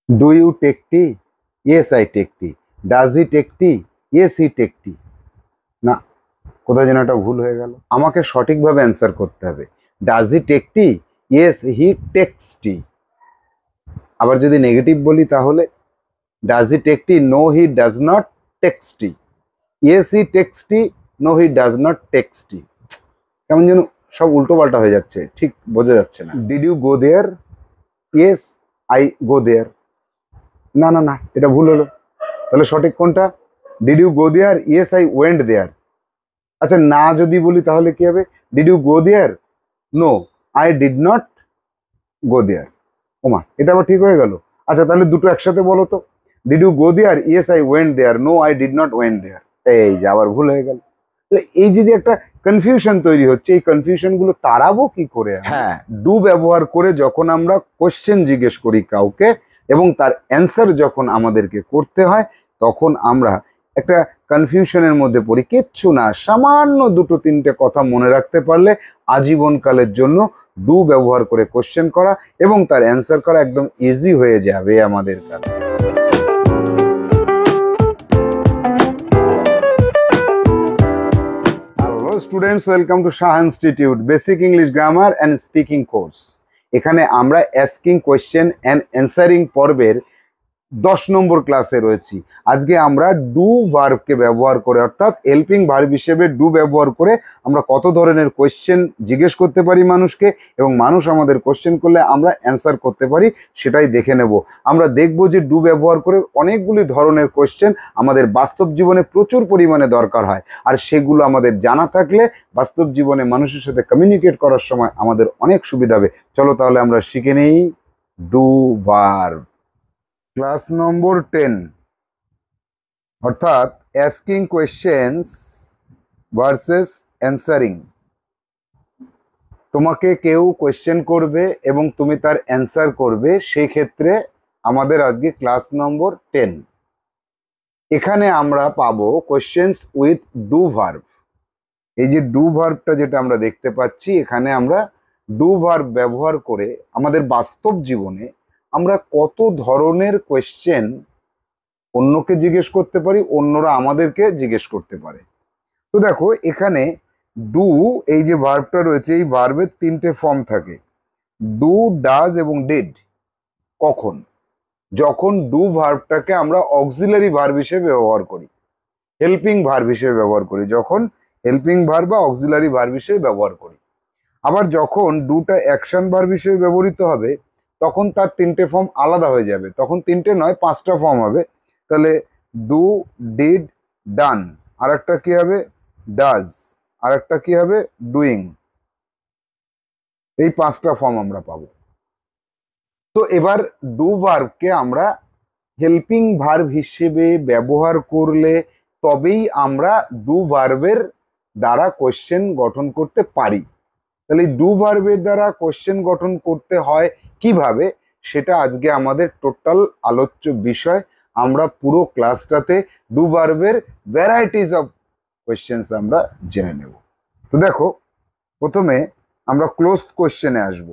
Do you take tea? Yes I take tea. Does he take tea? Yes he take tea. না, কোথায় যেন একটা ভুল হয়ে গেল। আমাকে সঠিকভাবে অ্যান্সার করতে হবে। Does he take tea? Yes he takes tea. আবার যদি নেগেটিভ বলি তাহলে does he take tea? No he does not takes tea. Yes he takes tea, no he does not takes tea. কেমন যেন সব উল্টো পাল্টা হয়ে যাচ্ছে, ঠিক বোঝা যাচ্ছে না। Did you go there? Yes I go there. না না না, এটা ভুল হলো। তাহলে সঠিক কোনটা? Did you go there? Yes I went there. আচ্ছা, না যদি বলি তাহলে কি হবে? Did you go there? No I did not go there. ওমা, এটা আবার ঠিক হয়ে গেল। আচ্ছা, তাহলে দুটো একসাথে বলো তো। Did you go there? Yes I went there. No I did not went there. এই যে আবার ভুল হয়ে গেল। এই যে যে একটা কনফিউশন তৈরি হচ্ছে, এই কনফিউশন গুলো তাড়াবো কি করে? হ্যাঁ, ডু ব্যবহার করে যখন আমরা কোশ্চেন জিজ্ঞেস করি কাউকে এবং তার অ্যান্সার যখন আমাদেরকে করতে হয়, তখন আমরা একটা কনফিউশনের মধ্যে পড়ি। কিচ্ছু না, সামান্য দুটো তিনটে কথা মনে রাখতে পারলে আজীবনকালের জন্য ডু ব্যবহার করে কোশ্চেন করা এবং তার অ্যান্সার করা একদম ইজি হয়ে যাবে আমাদের কাছে। Hello students, welcome to Shah institute basic English grammar and speaking course. এখানে আমরা অ্যাস্কিং কোয়েশ্চেন অ্যান্ড অ্যান্সারিং পর্বের 10 নম্বর ক্লাসে রয়েছি। আজকে আমরা ডু ভার্বকে ব্যবহার করে, অর্থাৎ হেল্পিং ভার্ব হিসেবে ডু ব্যবহার করে আমরা কত ধরনের কোয়েশ্চেন জিজ্ঞেস করতে পারি মানুষকে, এবং মানুষ আমাদের কোয়েশ্চেন করলে আমরা অ্যান্সার করতে পারি, সেটাই দেখে নেব। আমরা দেখব যে ডু ব্যবহার করে অনেকগুলি ধরনের কোয়েশ্চেন আমাদের বাস্তব জীবনে প্রচুর পরিমাণে দরকার হয়, আর সেগুলো আমাদের জানা থাকলে বাস্তব জীবনে মানুষের সাথে কমিউনিকেট করার সময় আমাদের অনেক সুবিধা হবে। চলো তাহলে আমরা শিখে নেই ডু ভার্ব। ক্লাস নম্বর 10, অর্থাৎ অ্যাস্কিং কোয়েশ্চেন্স ভার্সেস অ্যান্সারিং। তোমাকে কেউ কোয়েশ্চেন করবে এবং তুমি তার অ্যান্সার করবে, সেই ক্ষেত্রে আমাদের আজকে ক্লাস নম্বর 10। এখানে আমরা পাবো কোয়েশ্চেন্স উইথ ডু ভার্ব। এই যে ডু ভার্বটা যেটা আমরা দেখতে পাচ্ছি, এখানে আমরা ডু ভার্ব ব্যবহার করে আমাদের বাস্তব জীবনে আমরা কত ধরনের কোয়েশ্চেন অন্যকে জিজ্ঞেস করতে পারি, অন্যরা আমাদেরকে জিজ্ঞেস করতে পারে। তো দেখো, এখানে ডু, এই যে ভার্বটা রয়েছে, এই ভার্বের তিনটে ফর্ম থাকে, ডু, ডাজ এবং ডিড। কখন? যখন ডু ভার্বটাকে আমরা অক্সিলারি ভার্ব হিসেবে ব্যবহার করি, হেল্পিং ভার্ব হিসেবে ব্যবহার করি, যখন হেল্পিং ভার্ব বা অক্সিলারি ভার্ব হিসেবে ব্যবহার করি। আবার যখন ডুটা অ্যাকশন ভার্ব হিসেবে ব্যবহৃত হবে, তখন তার তিনটে ফর্ম আলাদা হয়ে যাবে। তখন তিনটে নয়, 5টা ফর্ম হবে। তাহলে ডু, ডিড, ডান, আর একটা কি হবে? ডাজ, আর একটা কি হবে? ডুইং। এই 5টা ফর্ম আমরা পাবো। তো এবার ডু ভার্বকে আমরা হেল্পিং ভার্ব হিসেবে ব্যবহার করলে তবেই আমরা ডু ভার্বের দ্বারা কোয়েশ্চেন গঠন করতে পারি। তাহলে ডু ভার্বের দ্বারা কোয়েশ্চেন গঠন করতে হয় কিভাবে, সেটা আজকে আমাদের টোটাল আলোচ্য বিষয়। আমরা পুরো ক্লাসটাতে ডু ভার্বের ভ্যারাইটিস অফ কোয়েশ্চেন্স আমরা জেনে নেব। তো দেখো, প্রথমে আমরা ক্লোজড কোয়েশ্চেনে আসব।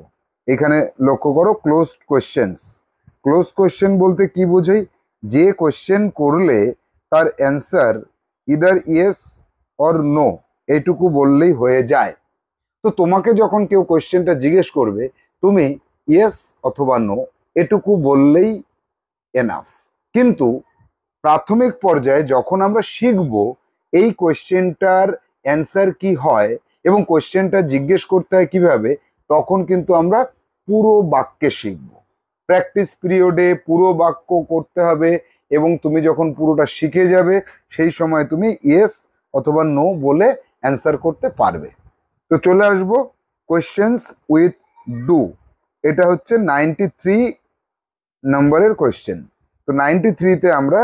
এখানে লক্ষ্য করো, ক্লোজড কোয়েশ্চেন্স। ক্লোজড কোয়েশ্চেন বলতে কি বোঝাই? যে কোয়েশ্চেন করলে তার answer either yes or no, এইটুকু বললেই হয়ে যায়। তো তোমাকে যখন কেউ কোয়েশ্চেনটা জিজ্ঞেস করবে, তুমি ইয়েস অথবা নো এটুকু বললেই এনাফ। কিন্তু প্রাথমিক পর্যায়ে যখন আমরা শিখব এই কোয়েশ্চেনটার অ্যান্সার কি হয় এবং কোয়েশ্চেনটা জিজ্ঞেস করতে হয় কিভাবে, তখন কিন্তু আমরা পুরো বাক্যে শিখব। প্র্যাকটিস পিরিয়ডে পুরো বাক্য করতে হবে, এবং তুমি যখন পুরোটা শিখে যাবে, সেই সময় তুমি ইয়েস অথবা নো বলে অ্যান্সার করতে পারবে। তো চলে আসবো কোয়েশ্চেন্স উইথ ডু। এটা হচ্ছে 93 নম্বরের কোয়েশ্চেন। তো 93তে আমরা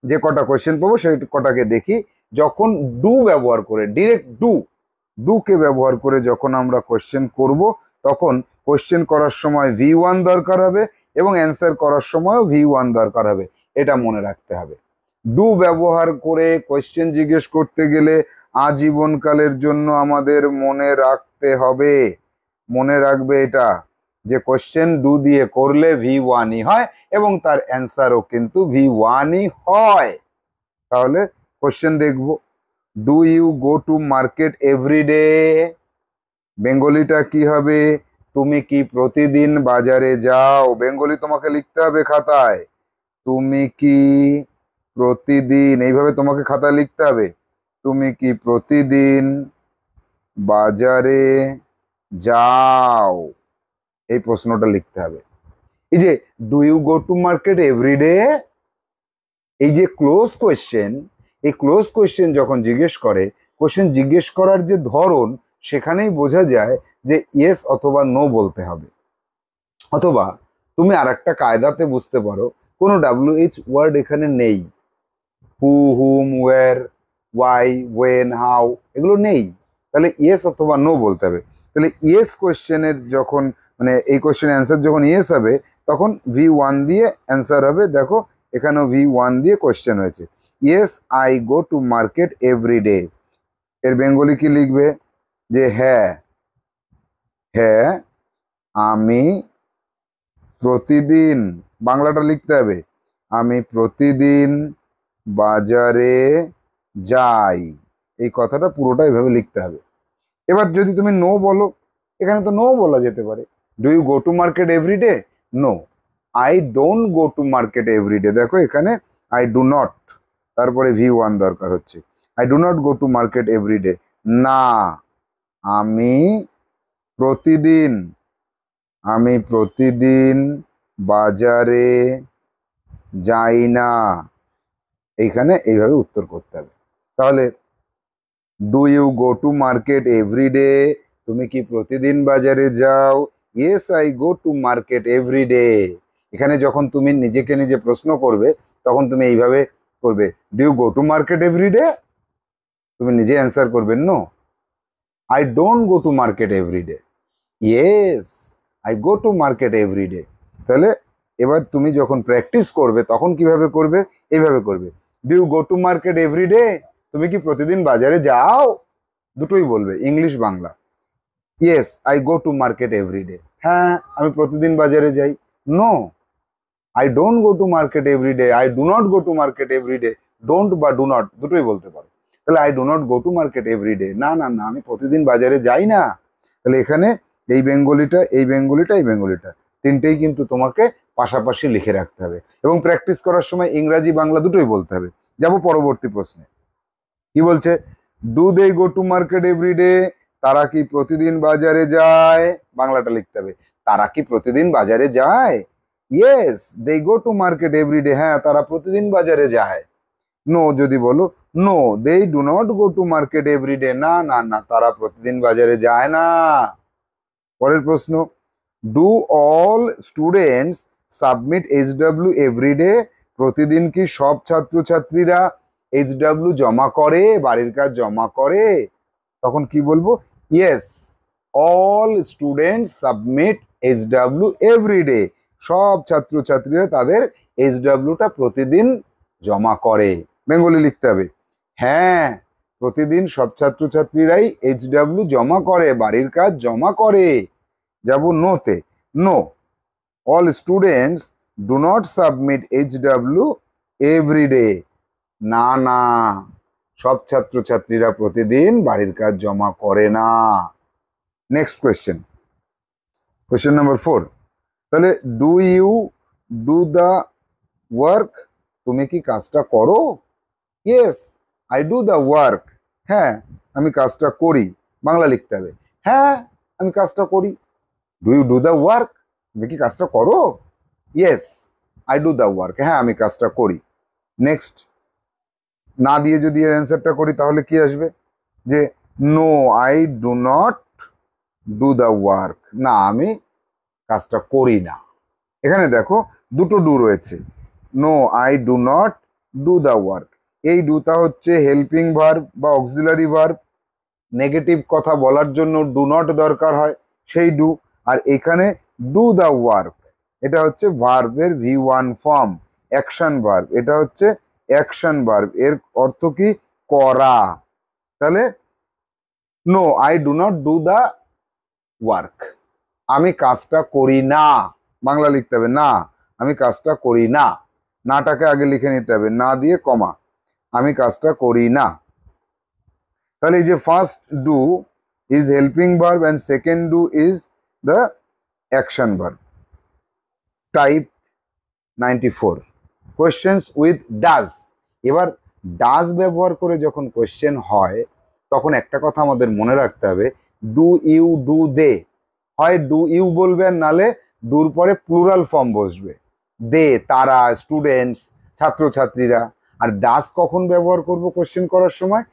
যে কটা কোয়েশ্চেন পাবো সেই কটাকে দেখি। যখন ডু ব্যবহার করে, ডিরেক্ট ডুকে ব্যবহার করে যখন আমরা কোয়েশ্চেন করব, তখন কোয়েশ্চেন করার সময় V1 দরকার হবে এবং অ্যান্সার করার সময়ও V1 দরকার হবে। এটা মনে রাখতে হবে। ডু ব্যবহার করে কোয়েশ্চেন জিজ্ঞেস করতে গেলে আজীবনকালের জন্য আমাদের মনে রাখতে হবে, মনে রাখবে এটা, যে কোশ্চেন ডু দিয়ে করলে V1ই হয় এবং তার অ্যান্সারও কিন্তু V1ই হয়। তাহলে কোশ্চেন দেখব, do you go to market everyday? বেঙ্গলিটা কি হবে? তুমি কি প্রতিদিন বাজারে যাও? বেঙ্গলি তোমাকে লিখতে হবে খাতায়, তুমি কি প্রতিদিন, এইভাবে তোমাকে খাতায় লিখতে হবে, তুমি কি প্রতিদিন বাজারে যাও? এই প্রশ্নটা লিখতে হবে। এই যে do you go to market everyday, এই যে ক্লোজ কোয়েশ্চেন, এই ক্লোজ কোয়েশ্চেন যখন জিজ্ঞেস করে, কোয়েশ্চেন জিজ্ঞেস করার যে ধরন সেখানেই বোঝা যায় যে ইয়েস অথবা নো বলতে হবে। অথবা তুমি আর একটা কায়দাতে বুঝতে পারো, কোনো WH ওয়ার্ড এখানে নেই, হু, হুম, ওয়ার, ওয়াই, ওয়েন, হাউ, এগুলো নেই, তাহলে ইয়েস অথবা নো বলতে হবে। তাহলে ইয়েস কোয়েশ্চেনের যখন মানে এই কোয়েশ্চেনের অ্যান্সার যখন ইয়েস হবে তখন V1 দিয়ে অ্যান্সার হবে। দেখো এখানেও V1 দিয়ে কোয়েশ্চেন হয়েছে, yes I go to market everyday. এর বেঙ্গলি কি লিখবে? যে হ্যাঁ, হ্যাঁ আমি প্রতিদিন, বাংলাটা লিখতে হবে, আমি প্রতিদিন বাজারে যাই, এই কথাটা পুরোটা এইভাবে লিখতে হবে। এবার যদি তুমি নো বলো, এখানে তো নো বলা যেতে পারে, do you go to market everyday? No, I don't go to market everyday. দেখো এখানে আই ডু নট, তারপরে V1 দরকার হচ্ছে, I do not go to market everyday, না আমি প্রতিদিন, আমি প্রতিদিন বাজারে যাই না। এইখানে এইভাবে উত্তর করতে হবে। তাহলে do you go to market everyday, তুমি কি প্রতিদিন বাজারে যাও? Yes I go to market everyday. এখানে যখন তুমি নিজেকে নিজে প্রশ্ন করবে তখন তুমি এইভাবে করবে, do you go to market everyday? তুমি নিজে অ্যান্সার করবে no, I don't go to market everyday, yes I go to market everyday. তাহলে এবার তুমি যখন প্র্যাকটিস করবে তখন কিভাবে করবে? এইভাবে করবে, do you go to market everyday, তুমি কি প্রতিদিন বাজারে যাও? দুটোই বলবে, English Bangla. Yes I go to market everyday, হ্যাঁ আমি প্রতিদিন বাজারে যাই। No, I don't go to market everyday, I do not go to market everyday. Don't বা ডু নট দুটোই বলতে পারো। তাহলে I do not go to market everyday, না না না আমি প্রতিদিন বাজারে যাই না। তাহলে এখানে এই বেঙ্গলিটা, এই বেঙ্গলিটা, এই বেঙ্গলিটা তিনটেই কিন্তু তোমাকে পাশাপাশি লিখে রাখতে হবে এবং প্র্যাকটিস করার সময় ইংরাজি বাংলা দুটোই বলতে হবে। যাব পরবর্তী প্রশ্নে, কি বলছে, do they go to market everyday, তারা কি প্রতিদিন বাজারে যায়? বাংলাটা লিখতে হবে, তারা কি প্রতিদিন বাজারে যায়? Yes they go to market everyday, হ্যাঁ তারা প্রতিদিন বাজারে যায়। নো যদি বলো, no they do not go to market everyday, না না না তারা প্রতিদিন বাজারে যায় না। পরের প্রশ্ন, do all students submit HW everyday, প্রতিদিন কি সব ছাত্রছাত্রীরা HW জমা করে, বাড়ির কাজ জমা করে? তখন কি বলবো, yes all students submit HW everyday, সব ছাত্রছাত্রীরা তাদের HWটা প্রতিদিন জমা করে। বেঙ্গলি লিখতে হবে, হ্যাঁ প্রতিদিন সব ছাত্রছাত্রীরাই HW জমা করে, বাড়ির কাজ জমা করে। যাব নোতে, no all students do not submit HW everyday, না না সব ছাত্রছাত্রীরা প্রতিদিন বাড়ির কাজ জমা করে না। নেক্সট কোয়েশ্চেন, কোয়েশ্চেন নাম্বার 4, তাহলে do you do the work, তুমি কি কাজটা করো? Yes I do the work, হ্যাঁ আমি কাজটা করি। বাংলা লিখতে হবে, হ্যাঁ আমি কাজটা করি। Do you do the work, তুমি কি কাজটা করো? Yes I do the work, হ্যাঁ আমি কাজটা করি। নেক্সট, না দিয়ে যদি এর অ্যান্সারটা করি তাহলে কি আসবে, যে no I do not do the work, না আমি কাজটা করি না। এখানে দেখো দুটো ডু রয়েছে, no I do not do the work, এই ডুটা হচ্ছে হেল্পিং ভার্ব বা অক্সিলারি ভার্ব, নেগেটিভ কথা বলার জন্য ডু নট দরকার হয়, সেই ডু। আর এখানে ডু দ্য ওয়ার্ক, এটা হচ্ছে ভার্বের V1 ফর্ম, অ্যাকশন ভার্ব, এটা হচ্ছে অ্যাকশন ভার্ব, এর অর্থ কি করা। তাহলে no I do not do the work, আমি কাজটা করি না, বাংলা লিখতে হবে না, আমি কাজটা করি না, নাটাকে আগে লিখে নিতে হবে, না দিয়ে কমা, আমি কাজটা করি না। তাহলে এই যে first do is helping verb and second do is the action verb. Type 94, questions with does. এবার ডাজ ব্যবহার করে যখন কোয়েশ্চেন হয় তখন একটা কথা আমাদের মনে রাখতে হবে, ডু ইউ, ডু দে, হয় ডু ইউ বলবে আর নালে ডুর পরে প্লুরাল ফর্ম বসবে, দে তারা, স্টুডেন্টস ছাত্রছাত্রীরা। আর ডাজ কখন ব্যবহার করব কোয়েশ্চেন করার সময়?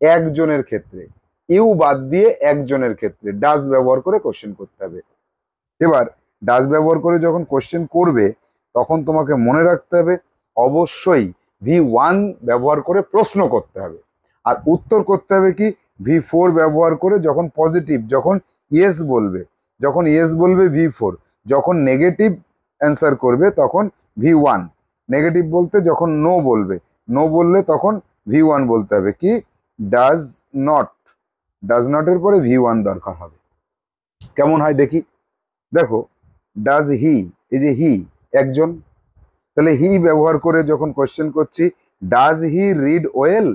একজনের ক্ষেত্রে, ইউ বাদ দিয়ে একজনের ক্ষেত্রে ডাজ ব্যবহার করে কোয়েশ্চেন করতে হবে। এবার ডাজ ব্যবহার করে যখন কোয়েশ্চেন করবে তখন তোমাকে মনে রাখতে হবে অবশ্যই V1 ব্যবহার করে প্রশ্ন করতে হবে, আর উত্তর করতে হবে কি V4 ব্যবহার করে। যখন পজিটিভ, যখন ইয়েস বলবে, যখন ইয়েস বলবে V4, যখন নেগেটিভ অ্যান্সার করবে তখন V1, নেগেটিভ বলতে যখন নো বলবে, নো বললে তখন V1 বলতে হবে। কি ডাজ নট, ডাজ নটের পরে V1 দরকার হবে। কেমন হয় দেখি, দেখো ডাজ হি, এই যে হি একজন, তাহলে হি ব্যবহার করে যখন কোয়েশ্চেন করছি, ডাজ হি রিড ওয়েল,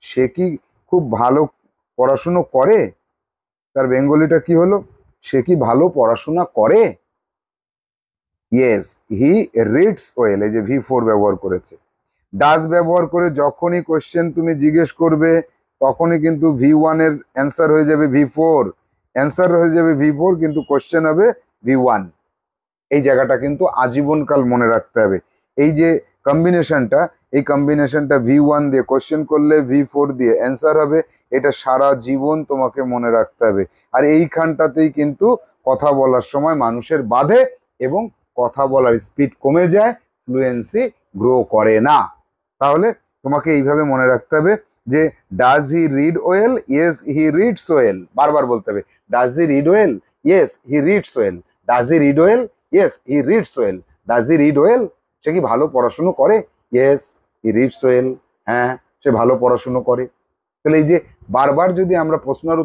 সে কি খুব ভালো পড়াশুনো করে? তার বেঙ্গলিটা কি হলো, সে কি ভালো পড়াশোনা করে? ইয়েস হি রিডস ওয়েল, এই যে V4 ব্যবহার করেছে। ডাজ ব্যবহার করে যখনই কোয়েশ্চেন তুমি জিজ্ঞেস করবে তখনই কিন্তু V1 এর অ্যান্সার হয়ে যাবে V4, অ্যান্সার হয়ে যাবে V4 কিন্তু কোয়েশ্চেন হবে V1। এই জায়গাটা কিন্তু আজীবনকাল মনে রাখতে হবে। এই যে কম্বিনেশনটা, এই কম্বিনেশনটা V1 দিয়ে কোয়েশ্চেন করলে V4 দিয়ে অ্যান্সার হবে, এটা সারা জীবন তোমাকে মনে রাখতে হবে। আর এইখানটাতেই কিন্তু কথা বলার সময় মানুষের বাধে এবং কথা বলার স্পিড কমে যায়, ফ্লুয়েন্সি গ্রো করে না। তাহলে তোমাকে এইভাবে মনে রাখতে হবে যে does he read well, yes he reads well, বারবার বলতে হবে does he read well, yes he reads well, does he read well, yes he reads well, does he read well, সে কি ভালো পড়াশুনো করে? ইয়েস হি রিডস ওয়েল, হ্যাঁ সে ভালো পড়াশুনো করে। তাহলে এই যে বারবার যদি আমরা প্রশ্নের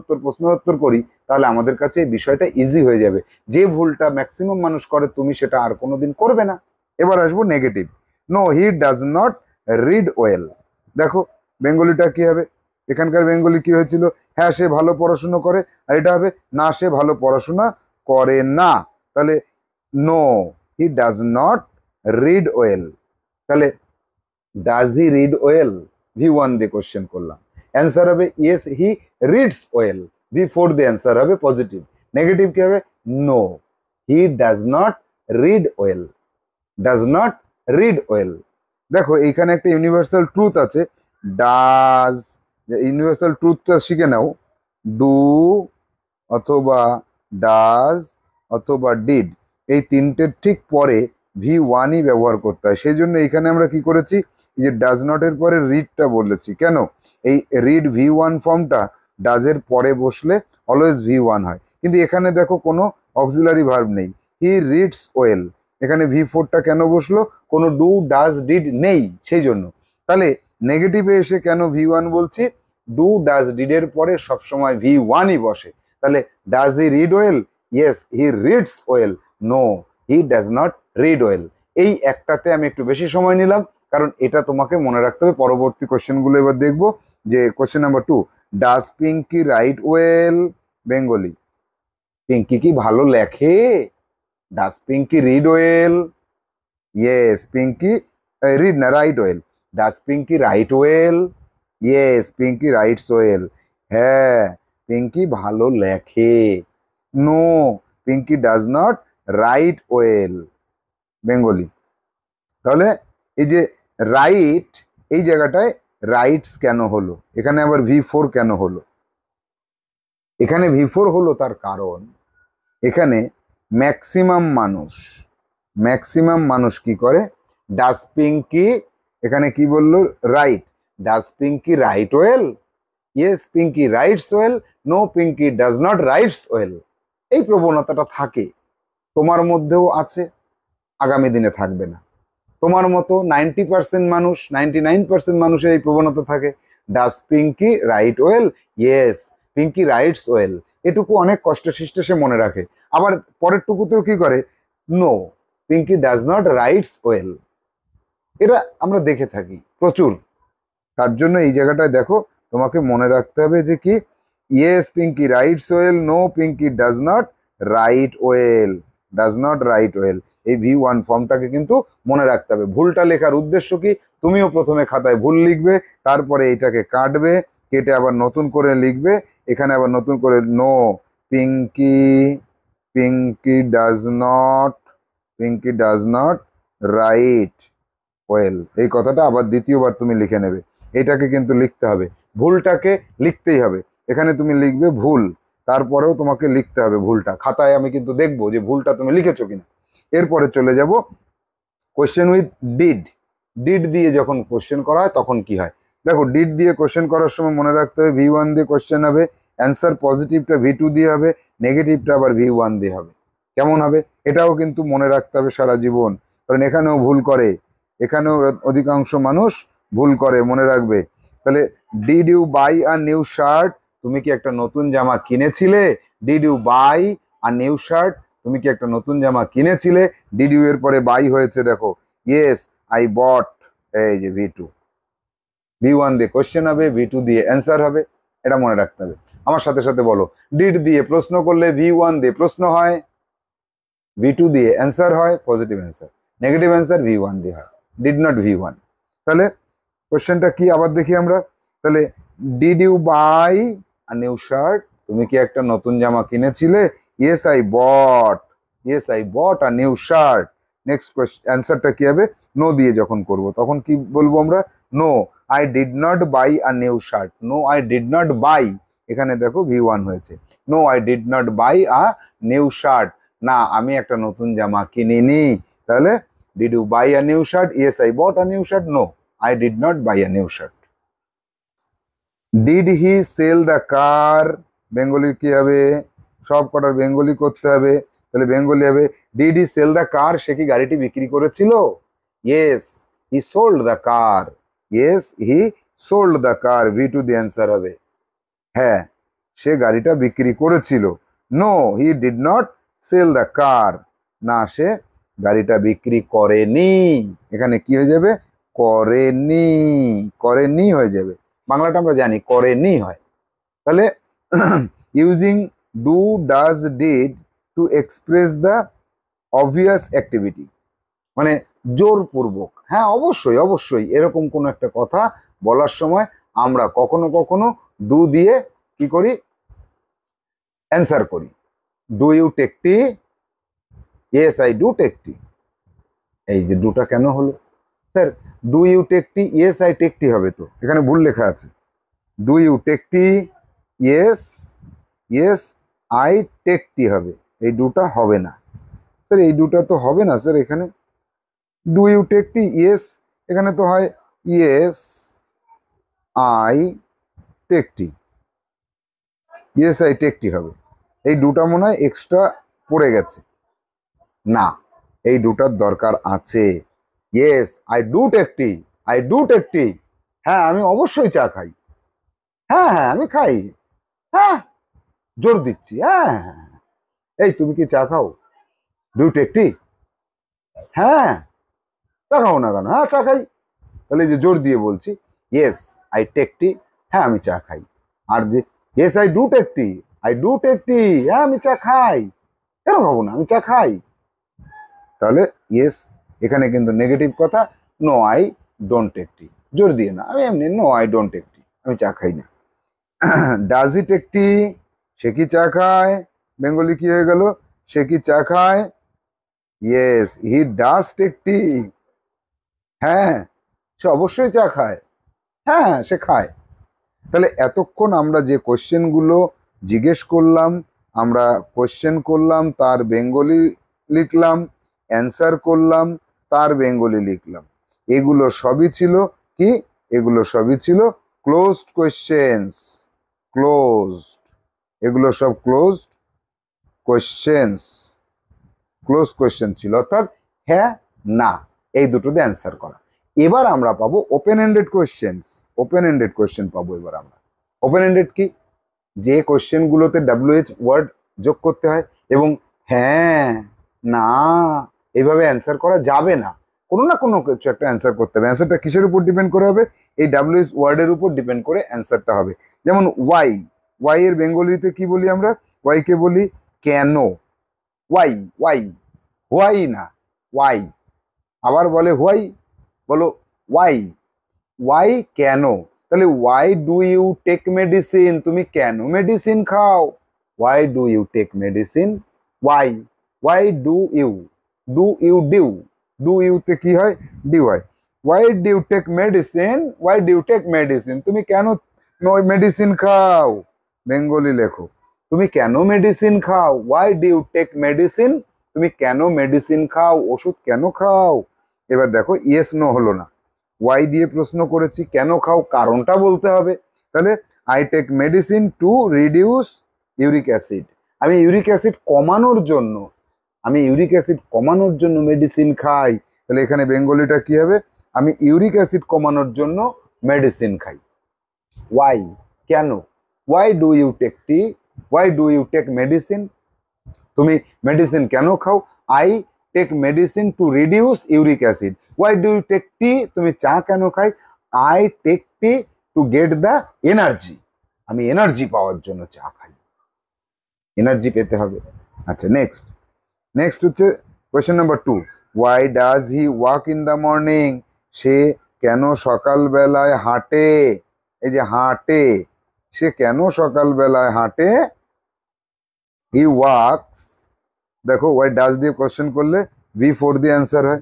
উত্তর করি তাহলে আমাদের কাছে এই বিষয়টা ইজি হয়ে যাবে। যে ভুলটা ম্যাক্সিমাম মানুষ করে তুমি সেটা আর কোনোদিন করবে না। এবার আসবো negative, no he does not read well. দেখো বেঙ্গলিটা কি হবে, এখানকার বেঙ্গলি কি হয়েছিল, হ্যাঁ সে ভালো পড়াশুনো করে, আর এটা হবে না সে ভালো পড়াশোনা করে না। তাহলে no he does not read well, তাহলে does he read well V1 দিয়ে কোশ্চেন করলাম, অ্যান্সার হবে yes he reads well, V4 দিয়ে অ্যান্সার হবে পজিটিভ। নেগেটিভ কি হবে, no he does not read well, does not read well. দেখো এইখানে একটা ইউনিভার্সাল ট্রুথ আছে, ডাজ, ইউনিভার্সাল ট্রুথটা শিখে নাও, ডু অথবা ডাজ অথবা ডিড, এই তিনটের ঠিক পরে V1ই ব্যবহার করতে হয়। সেই জন্য এখানে আমরা কি করেছি, এই যে ডাজ নটের পরে রিডটা বলেছি। কেন, এই রিড V1 ফর্মটা ডাজের পরে বসলে অলওয়েজ V1 হয়, কিন্তু এখানে দেখো কোনো অক্সিলারি ভার্ব নেই, হি রিডস ওয়েল, এখানে V4টা কেন বসলো, কোনো ডু ডাজ ডিড নেই সেই জন্য। তাহলে নেগেটিভে এসে কেন V1 বলছি, ডু ডাজ ডিডের পরে সবসময় V1ই বসে। তাহলে does he read well, yes he reads well, no he does not read well. এই একটাতে আমি একটু বেশি সময় নিলাম কারণ এটা তোমাকে মনে রাখতে হবে। পরবর্তী কোশ্চেনগুলো এবার দেখবো, যে question number 2, does Pinky write well, Bengali Pinky কি ভালো লেখে? Does Pinky read well, yes Pinky read না write well, does Pinky write well, yes Pinky writes well, হ্যাঁ পিঙ্কি ভালো লেখে। No Pinky does not write well, Bengali. তাহলে এই যে রাইট, এই জায়গাটায় রাইটস কেন হলো, এখানে আবার V4 কেন হলো? এখানে V4 হলো তার কারণ এখানে ম্যাক্সিমাম মানুষ কি করে, ডাজ পিঙ্কি, এখানে কি বললো write, does Pinky write well, yes Pinky writes well, no Pinky does not writes well. এই প্রবণতাটা থাকে, তোমার মধ্যেও আছে, আগামী দিনে থাকবে না। তোমার মতো 90% মানুষ, 99% মানুষের এই প্রবণতা থাকে, does Pinky write well, yes Pinky writes well, এটুকু অনেক কষ্ট সৃষ্টে সে মনে রাখে। আবার পরের টুকুতেও কি করে, no Pinky does not writes well. এটা আমরা দেখে থাকি প্রচুর। তার জন্য এই জায়গাটায় দেখো তোমাকে মনে রাখতে হবে যে কি, yes Pinky writes well, no Pinky does not write well, does not write well. এই V1 ফর্মটাকে কিন্তু মনে রাখতে হবে। ভুলটা লেখার উদ্দেশ্য কি, তুমিও প্রথমে খাতায় ভুল লিখবে, তারপরে এটাকে কাটবে, কেটে আবার নতুন করে লিখবে, এখানে আবার নতুন করে no Pinky, Pinky does not, Pinky does not write well, এই কথাটা আবার দ্বিতীয়বার তুমি লিখে নেবে। এটাকে কিন্তু লিখতে হবে, ভুলটাকে লিখতেই হবে। এখানে তুমি লিখবে ভুল, তারপরেও তোমাকে লিখতে হবে ভুলটা, খাতায় আমি কিন্তু দেখবো যে ভুলটা তুমি লিখেছো কিনা। এরপরে চলে যাব কোশ্চেন উইথ ডিড। ডিড দিয়ে যখন কোশ্চেন করা হয় তখন কি হয়, দেখো ডিড দিয়ে কোশ্চেন করার সময় মনে রাখতে হবে V1 দিয়ে কোশ্চেন হবে, অ্যান্সার পজিটিভটা V2 দিয়ে হবে, নেগেটিভটা আবার V1 দিয়ে হবে। কেমন হবে এটাও কিন্তু মনে রাখতে হবে সারা জীবন, কারণ এখানেও ভুল করে, এখানেও অধিকাংশ মানুষ ভুল করে, মনে রাখবে। তাহলে did you buy a new shirt, তুমি কি একটা নতুন জামা কিনেছিলে? Did you buy a new shirt, তুমি কি একটা নতুন জামা কিনেছিলে? ডিড ইউ এর পরে বাই হয়েছে, দেখো ইয়েস আই বট, এই যে V2। V1 দিয়ে কোশ্চেন হবে, V2 দিয়ে অ্যান্সার হবে, এটা মনে রাখতে হবে। আমার সাথে সাথে বলো, ডিড দিয়ে প্রশ্ন করলে V1 দিয়ে প্রশ্ন হয়, V2 দিয়ে অ্যান্সার হয়, positive answer. Negative answer V1 দিয়ে হয়, ডিড নট V1। তাহলে কোশ্চেনটা কি আবার দেখি আমরা, তাহলে did you buy a new shirt, তুমি কি একটা নতুন জামা কিনেছিলে? Yes I bought, yes I bought a new shirt. Next question অ্যান্সারটা কি হবে, নো দিয়ে যখন করব তখন কি বলবো আমরা, no I did not buy a new shirt, no I did not buy, এখানে দেখো V1 হয়েছে, no I did not buy a new shirt, না আমি একটা নতুন জামা কিনিনি। তাহলে did you buy a new shirt, yes I bought a new shirt, no I did not buy a new shirt. Did he sell the car? Bengali কি হবে, সব কটার বেঙ্গলি করতে হবে। তাহলে বেঙ্গলি হবে did he sell the car, সে কি গাড়িটি বিক্রি করেছিল? Yes he sold the car, yes he sold the car, V2 the answer হবে। হ্যাঁ সে গাড়িটা বিক্রি করেছিল। No he did not sell the car, না সে গাড়িটা বিক্রি করেনি, এখানে কি হয়ে যাবে, করেনি, করেনি হয়ে যাবে। বাংলাটা আমরা জানি করেনি হয়। তাহলে using do does did to express the obvious activity, মানে জোরপূর্বক, হ্যাঁ অবশ্যই অবশ্যই এরকম কোনো একটা কথা বলার সময় আমরা কখনো কখনো ডু দিয়ে কি করি, অ্যান্সার করি। Do you take tea? Yes I do take tea. এই যে ডুটা কেন হলো sir, do you take tea, yes I take tea হবে তো, এখানে ভুল লেখা আছে। Do you take tea, yes yes I take tea হবে, এই ডুটা হবে না স্যার, এই ডুটা তো হবে না স্যার। এখানে do you take tea, yes, এখানে তো হয় yes I take tea, yes I take tea হবে। এই ডুটা মনে হয় এক্সট্রা পড়ে গেছে, না এই ডুটার দরকার আছে। Yes I do take tea, I do take tea, হ্যাঁ আমি অবশ্যই চা খাই, হ্যাঁ হ্যাঁ আমি খাই, হ্যাঁ জোর দিচ্ছি, হ্যাঁ হ্যাঁ। এই তুমি কি চা খাও? Do take tea? হ্যাঁ চা খাও না কেন? হ্যাঁ চা খাই। তাহলে যে জোর দিয়ে বলছি ইয়েস আই টেক টি, হ্যাঁ আমি চা খাই। আর যে yes I do take tea, I do take tea, হ্যাঁ আমি চা খাই, এরকম হবো না, আমি চা খাই। তাহলে ইয়েস এখানে কিন্তু নেগেটিভ কথা, no I don't take tea, জোর দিয়ে না, আমি এমনি no I don't take tea, আমি চা খাই না। ডাজ হি টেক টি, সে কি চা খায়? বেঙ্গলি কি হয়ে গেল, সে কি চা খায়? Yes he does take tea, হ্যাঁ সে অবশ্যই চা খায়, হ্যাঁ সে খায়। তাহলে এতক্ষণ আমরা যে কোশ্চেনগুলো জিজ্ঞেস করলাম, আমরা কোশ্চেন করলাম তার বেঙ্গলি লিখলাম, অ্যান্সার করলাম তার বেঙ্গলি লিখলাম, এগুলো সবই ছিল কি, এগুলো সবই ছিল ক্লোজড কোয়েশ্চেন্স, ক্লোজড, এগুলো সব ক্লোজড কোয়েশ্চেন্স, ক্লোজ কোয়েশ্চেন ছিল, অর্থাৎ হ্যাঁ না এই দুটোতে অ্যান্সার করা। এবার আমরা পাবো open ended questions, open ended question পাবো এবার আমরা। ওপেন এন্ডেড কি, যে কোয়েশ্চেনগুলোতে WH ওয়ার্ড যোগ করতে হয় এবং হ্যাঁ, না, এইভাবে অ্যান্সার করা যাবে না, কোনো না কোনো কিছু একটা অ্যান্সার করতে হবে। অ্যান্সারটা কিসের উপর ডিপেন্ড করে হবে? এই ডাব্লিউএস ওয়ার্ডের উপর ডিপেন্ড করে অ্যান্সারটা হবে। যেমন ওয়াই, ওয়াই এর বেঙ্গলিতে কি বলি আমরা? ওয়াই কে বলি কেন। ওয়াই, ওয়াই, হোয়াই না, ওয়াই। আবার বলে হোয়াই, বলো ওয়াই, ওয়াই কেন। তাহলে why do you take medicine, তুমি কেন মেডিসিন খাও? Why do you take medicine, why, why do you, do you due, do ইউতে কি হয়? ডিউ হয়। Why do you take medicine, why do you take medicine, তুমি কেন মেডিসিন খাও? বেঙ্গলি লেখো, তুমি কেন মেডিসিন খাও? Why do you take medicine, তুমি কেন মেডিসিন খাও, ওষুধ কেন খাও? এবার দেখো ইয়েস নো হলো না, ওয়াই দিয়ে প্রশ্ন করেছি, কেন খাও কারণটা বলতে হবে। তাহলে I take medicine to reduce uric acid, আমি ইউরিক অ্যাসিড কমানোর জন্য, আমি ইউরিক অ্যাসিড কমানোর জন্য মেডিসিন খাই। তাহলে এখানে বেঙ্গলিটা কি হবে? আমি ইউরিক অ্যাসিড কমানোর জন্য মেডিসিন খাই। ওয়াই কেন, why do you take tea, why do you take medicine, তুমি মেডিসিন কেন খাও? I take medicine to reduce uric acid. Why do you take tea, তুমি চা কেন খাই? I take tea to get the energy, আমি energy পাওয়ার জন্য চা খাই, এনার্জি পেতে হবে। আচ্ছা নেক্সট, নেক্সট হচ্ছে question number 2, why does he walk in the morning, সে কেন সকালবেলায় হাঁটে? এই যে হাঁটে, সে কেন সকালবেলায় হাঁটে? হি ওয়াকস, দেখো ওয়াই ডাজ দিয়ে কোশ্চেন করলে V4 দিয়ে অ্যান্সার হয়।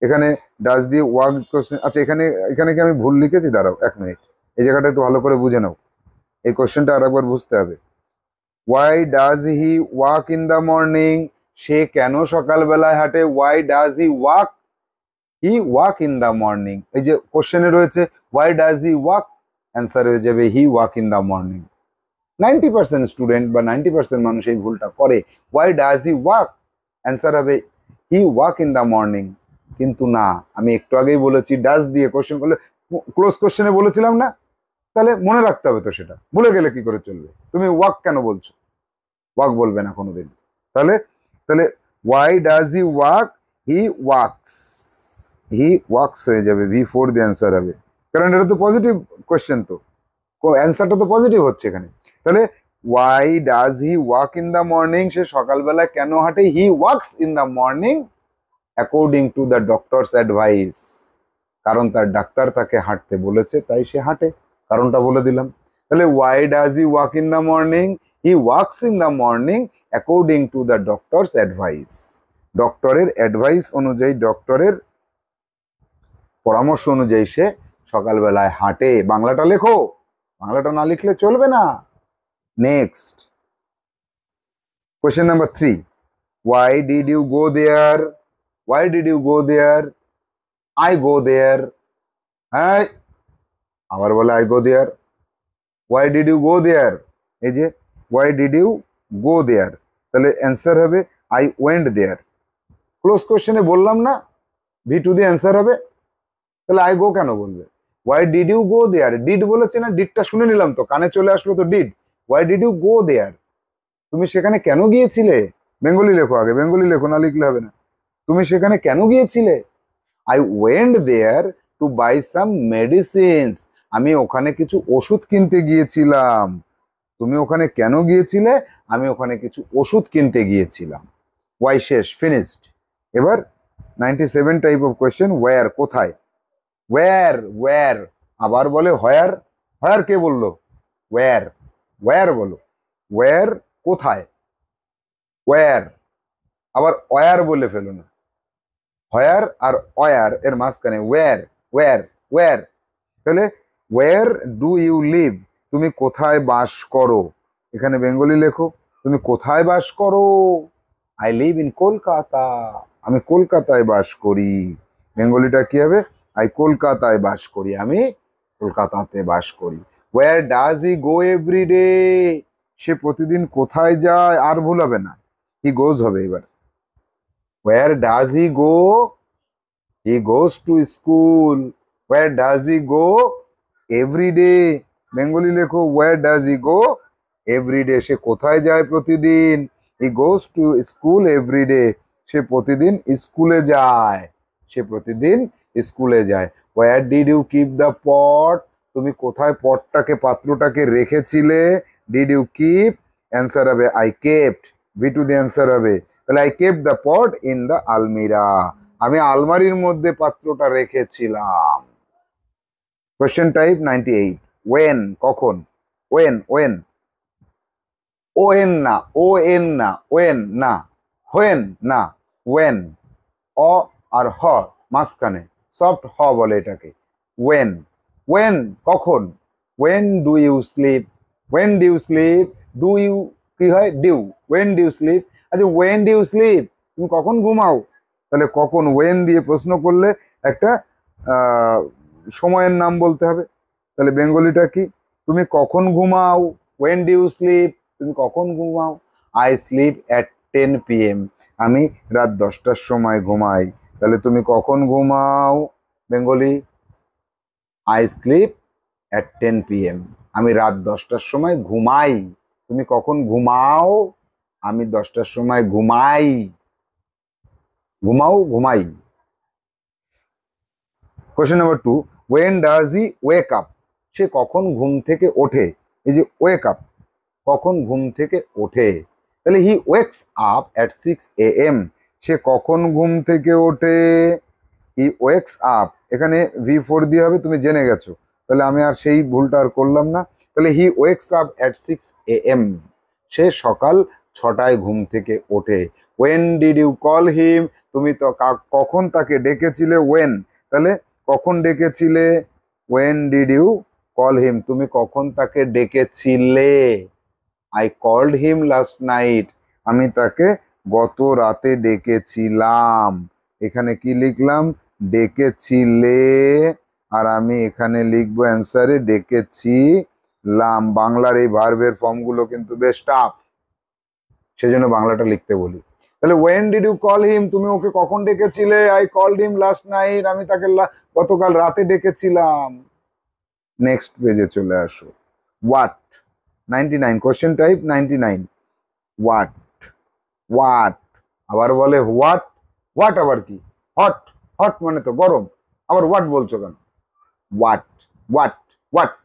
এখানে ডাজ দিয়ে ওয়াক কোশ্চেন, আচ্ছা এখানে এখানে কি আমি ভুল লিখেছি? দাঁড়াও 1 মিনিট, এই জায়গাটা একটু ভালো করে বুঝে নাও, এই কোশ্চেনটা আরেকবার বুঝতে হবে। Why does he walk in the morning, সে কেন সকালবেলায় হাঁটে? Why does he walk, he walk in the morning. এই যে কোশ্চেনে রয়েছে why does he walk, answer হয়ে যাবে he walk in the morning. 90% student বা 90% মানুষ এই ভুলটা করে, why does he walk, answer হবে he walk in the morning. কিন্তু না, আমি একটু আগেই বলেছি ডাজ দিয়ে কোশ্চেন করলে, ক্লোজ কোশ্চেনে বলেছিলাম না, তাহলে মনে রাখতে হবে তো, সেটা ভুলে গেলে কি করে চলবে? তুমি ওয়াক কেন বলছো? ওয়াক বলবে না কোনোদিন। তাহলে তাহলে why does he walk, he walks, he walks হয়ে যাবে, V4 দিয়ে অ্যান্সার হবে, কারণ এটা তো পজিটিভ কোশ্চেন, তো অ্যান্সারটা তো পজিটিভ হচ্ছে এখানে। তাহলে why does he walk in the morning, সে সকালবেলা কেন হাঁটে? He walks in the morning according to the doctor's advice, কারণ তার ডাক্তার তাকে হাঁটতে বলেছে তাই সে হাঁটে, কারণটা বলে দিলাম। তাহলে why does he walk in the morning, he walks in the morning according to the doctor's advice, ডক্টরের অ্যাডভাইস অনুযায়ী, ডক্টরের পরামর্শ অনুযায়ী সে সকালবেলায় হাঁটে। বাংলাটা লেখো, বাংলাটা না লিখলে চলবে না। Next question number 3, why did you go there, why did you go there, I go there, হ্যাঁ আবার বলে I go there. Why did you go there, এই যে why did you go there, তাহলে অ্যান্সার হবে আই ওয়েন্ট দেয়ার। ক্লোজ কোশ্চেনে বললাম না V2 দিয়ে অ্যান্সার হবে, তাহলে আই গো কেন বলবে? Why did you go there, did বলেছে না, ডিডটা শুনে নিলাম তো, কানে চলে আসলো তো did. Why did you go there, তুমি সেখানে কেন গিয়েছিলে? বেঙ্গলি লেখো আগে, বেঙ্গলি লেখো, না লিখলে হবে না। তুমি সেখানে কেন গিয়েছিলে? I went there to buy some medicines, আমি ওখানে কিছু ওষুধ কিনতে গিয়েছিলাম। তুমি ওখানে কেন গিয়েছিলে? আমি ওখানে কিছু ওষুধ কিনতে গিয়েছিলাম। ওয়াই শেষ, ফিনিশড। এবার 97 টাইপ অফ কোয়েশ্চেন, ওয়্যার কোথায়, ওয়্যার, ওয়্যার, আবার বলে হোয়ার, হোয়ার কে বললো? ওয়্যার, ওয়্যার বলো, ওয়্যার কোথায়, ওয়্যার, আবার ওয়্যার বলে ফেলো না, হোয়ার আর ওয়্যার এর মাঝখানে ওয়্যার, ওয়্যার, ওয়্যার। তাহলে ওয়্যার ডু ইউ লিভ, তুমি কোথায় বাস করো? এখানে বেঙ্গলি লেখো, তুমি কোথায় বাস করো? আই লিভ ইন কলকাতা, আমি কলকাতায় বাস করি। বেঙ্গলিটা কি হবে? আই কলকাতায় বাস করি, আমি কলকাতাতে বাস করি। Where does he go every day, সে প্রতিদিন কোথায় যায়? আর ভুল হবে না, হি গোজ হবে এবার। Where does he go? He goes to school. Where does he go? Every day. Bengali লেখো, where does he go? Every day. সে কোথায় যায় প্রতিদিন? He goes to school everyday, সে প্রতিদিন স্কুলে যায়, সে প্রতিদিন স্কুলে যায়। Where did you keep the pot, তুমি কোথায় পটটাকে পাত্রটাকে রেখেছিলে? ডিড ইউ কিপ, অ্যান্সার হবে I kept, V two the answer হবে, তাহলে I kept the pot in the আলমিরা, আমি আলমারির মধ্যে পাত্রটা রেখেছিলাম। কোশ্চেন টাইপ 98, ওয়েন কখন, ওয়েন ওয়েন, ওয়েন না, ও এন না, ওয়েন না, হোয়েন না, ওয়েন, অ আর হ মাঝখানে, সফট হ বলে এটাকে, ওয়েন, ওয়েন কখন, when do you sleep, when do you sleep, do you কি হয় ডিউ, ওয়েন ডু ইউ স্লিপ, আচ্ছা ওয়েন ডু ইউ স্লিপ, তুমি কখন ঘুমাও, তাহলে কখন ওয়েন দিয়ে প্রশ্ন করলে একটা সময়ের নাম বলতে হবে, তাহলে বেঙ্গলিটা কি, তুমি কখন ঘুমাও, ওয়েন ডু ইউ স্লিপ, তুমি কখন ঘুমাও, আই স্লিপ অ্যাট 10 PM, আমি রাত 10টার সময় ঘুমাই, তাহলে তুমি কখন ঘুমাও, Bengali I sleep at 10 PM, আমি রাত 10টার সময় ঘুমাই, তুমি কখন ঘুমাও, আমি 10টার সময় ঘুমাই, ঘুমাও ঘুমাই। Question number 2, when does he wake up, সে কখন ঘুম থেকে ওঠে, এই যে ওয়েক আপ, কখন ঘুম থেকে ওঠে, তাহলে he wakes up at 6 AM, সে কখন ঘুম থেকে ওঠে, হি ওয়েকস আপ, এখানে V4 দিয়ে হবে, তুমি জেনে গেছো, তাহলে আমি আর সেই ভুলটা আর করলাম না, তাহলে he wakes up at 6 AM, সে সকাল 6টায় ঘুম থেকে ওঠে। When did you call him, তুমি তো কখন তাকে ডেকেছিলে, ওয়েন, তাহলে কখন ডেকেছিলে, when did you call him, তুমি কখন তাকে ডেকেছিলে, I called him last night, আমি তাকে গত রাতে ডেকেছিলাম, এখানে কি লিখলাম, ডেকেছিলে, আর আমি এখানে লিখবো অ্যান্সারে ডেকেছিলাম। বাংলার এই ভার্বের ফর্মগুলো কিন্তু বেশ টাফ, সেজন্য বাংলাটা লিখতে বলি। তাহলে when did you call him, তুমি ওকে কখন ডেকেছিলে, I called him last night, আমি তাকে গতকাল রাতে ডেকেছিলাম। নেক্সট পেজে চলে আসো, what 99, question type 99, what, what, আবার বলে হোয়াট, হোয়াট আবার কি, হট, হট মানে তো গরম, আবার হোয়াট বলছো কেন, হোয়াট, হোয়াট, হোয়াট,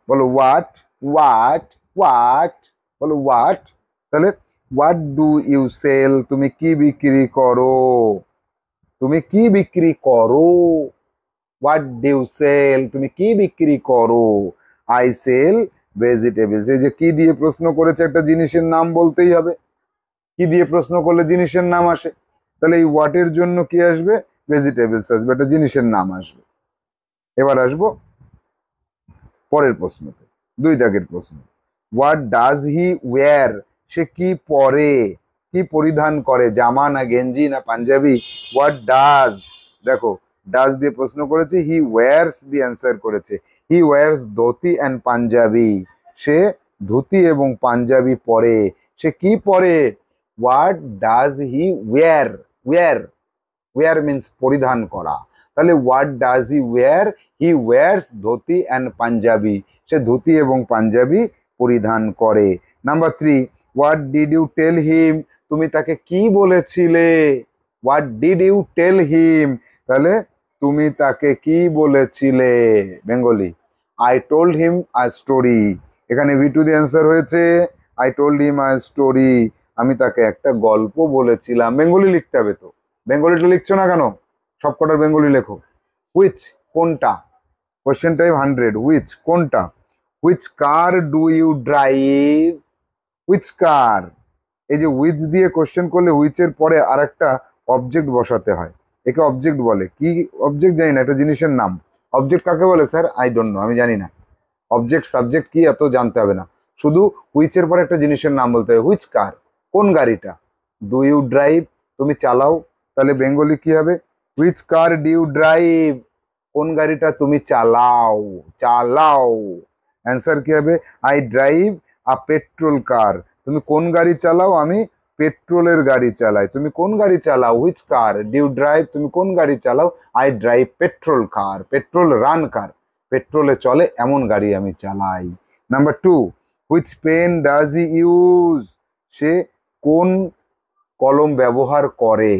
বলো হোয়াট, হোয়াট, হোয়াট, বলো হোয়াট, তাহলে হোয়াট ডু ইউ সেল, তুমি কি বিক্রি করো, তুমি কি বিক্রি করো, হোয়াট ডু ইউ সেল, তুমি কি বিক্রি করো, আই সেল ভেজিটেবলস, এই যে কি দিয়ে প্রশ্ন করেছে, একটা জিনিসের নাম বলতেই হবে, কি দিয়ে প্রশ্ন করলে জিনিসের নাম আসে, তাহলে এই হোয়াটের জন্য কি আসবে, ভেজিটেবলস আসবে, একটা জিনিসের নাম আসবে। এবার আসবো পরের প্রশ্নতে, 2 দাগের প্রশ্ন, হোয়াট ডাজ হি ওয়্যার, সে কি পরে, কি পরিধান করে, জামা না গেঞ্জি না পাঞ্জাবি, হোয়াট ডাজ, দেখো ডাজ দিয়ে প্রশ্ন করেছে, হি ওয়্যার্স দিয়ে অ্যান্সার করেছে, হি ওয়্যার্স ধুতি অ্যান্ড পাঞ্জাবি, সে ধুতি এবং পাঞ্জাবি পরে, সে কি পরে, what does he wear, wear, wear means পরিধান করা, তাহলে what does he wear, he wears ধুতি অ্যান্ড পাঞ্জাবি, সে ধুতি এবং পাঞ্জাবি পরিধান করে। নাম্বার 3, হোয়াট ডিড ইউ টেল হিম, তুমি তাকে কি বলেছিলে, হোয়াট ডিড ইউ টেল হিম, তাহলে তুমি তাকে কি বলেছিলে, Bengali I told him a story, এখানে ভি টু দি অ্যান্সার হয়েছে, I told him a story, আমি তাকে একটা গল্প বলেছিলাম, বেঙ্গলি লিখতে হবে তো, বেঙ্গলিটা লিখছো না কেন, সবকটার বেঙ্গলি লেখো। হুইচ কোনটা, কোশ্চেন টাইপ 100, হুইচ কোনটা, which car do you drive, which car, এই যে হুইচ দিয়ে কোশ্চেন করলে হুইচের পরে আর একটা অবজেক্ট বসাতে হয়, একে অবজেক্ট বলে, কি অবজেক্ট জানি না, একটা জিনিসের নাম, অবজেক্ট কাকে বলে স্যার, আই ডোন্ট নো, আমি জানি না, অবজেক্ট সাবজেক্ট কি এত জানতে হবে না, শুধু হুইচের পরে একটা জিনিসের নাম বলতে হবে, হুইচ কার, কোন গাড়িটা, ডু ইউ ড্রাইভ, তুমি চালাও, তাহলে বেঙ্গলি কি হবে, which car do you drive, কোন গাড়িটা তুমি চালাও, চালাও, অ্যান্সার কি হবে, I drive a petrol car, তুমি কোন গাড়ি চালাও, আমি পেট্রোলের গাড়ি চালাই, তুমি কোন গাড়ি চালাও, হুইচ কার ডিউ ড্রাইভ, তুমি কোন গাড়ি চালাও, I drive petrol car, petrol run car, পেট্রোলে চলে এমন গাড়ি আমি চালাই। Number 2, which pen does he use, সে কোন কলম ব্যবহার করে?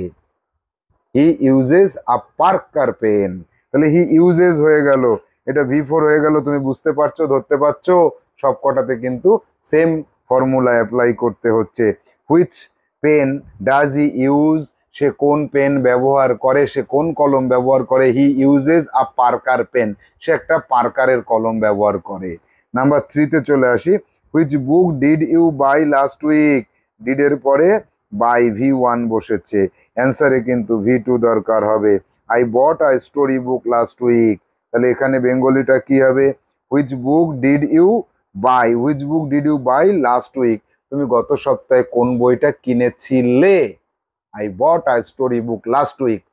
He uses a Parker pen. তাহলে হি ইউজেস হয়ে গেল, এটা V4 হয়ে গেল। তুমি বুঝতে পারছো, ধরতে পারছো? সব কটাতে কিন্তু সেম ফর্মুলা অ্যাপ্লাই করতে হচ্ছে। Which pen does he use? সে কোন পেন ব্যবহার করে, সে কোন কলম ব্যবহার করে? He uses a Parker pen. সে একটা পার্কারের কলম ব্যবহার করে। নাম্বার 3-তে চলে আসি। Which book did you buy last week? Did এর পরে বাই V1 বসেছে, অ্যান্সারে কিন্তু V2 দরকার হবে। I bought a story book last week. তাহলে এখানে বেঙ্গলিটা কি হবে? Which book did you buy? Which book did you buy last week? তুমি গত সপ্তাহে কোন বইটা কিনেছিলে? I bought a story book last week.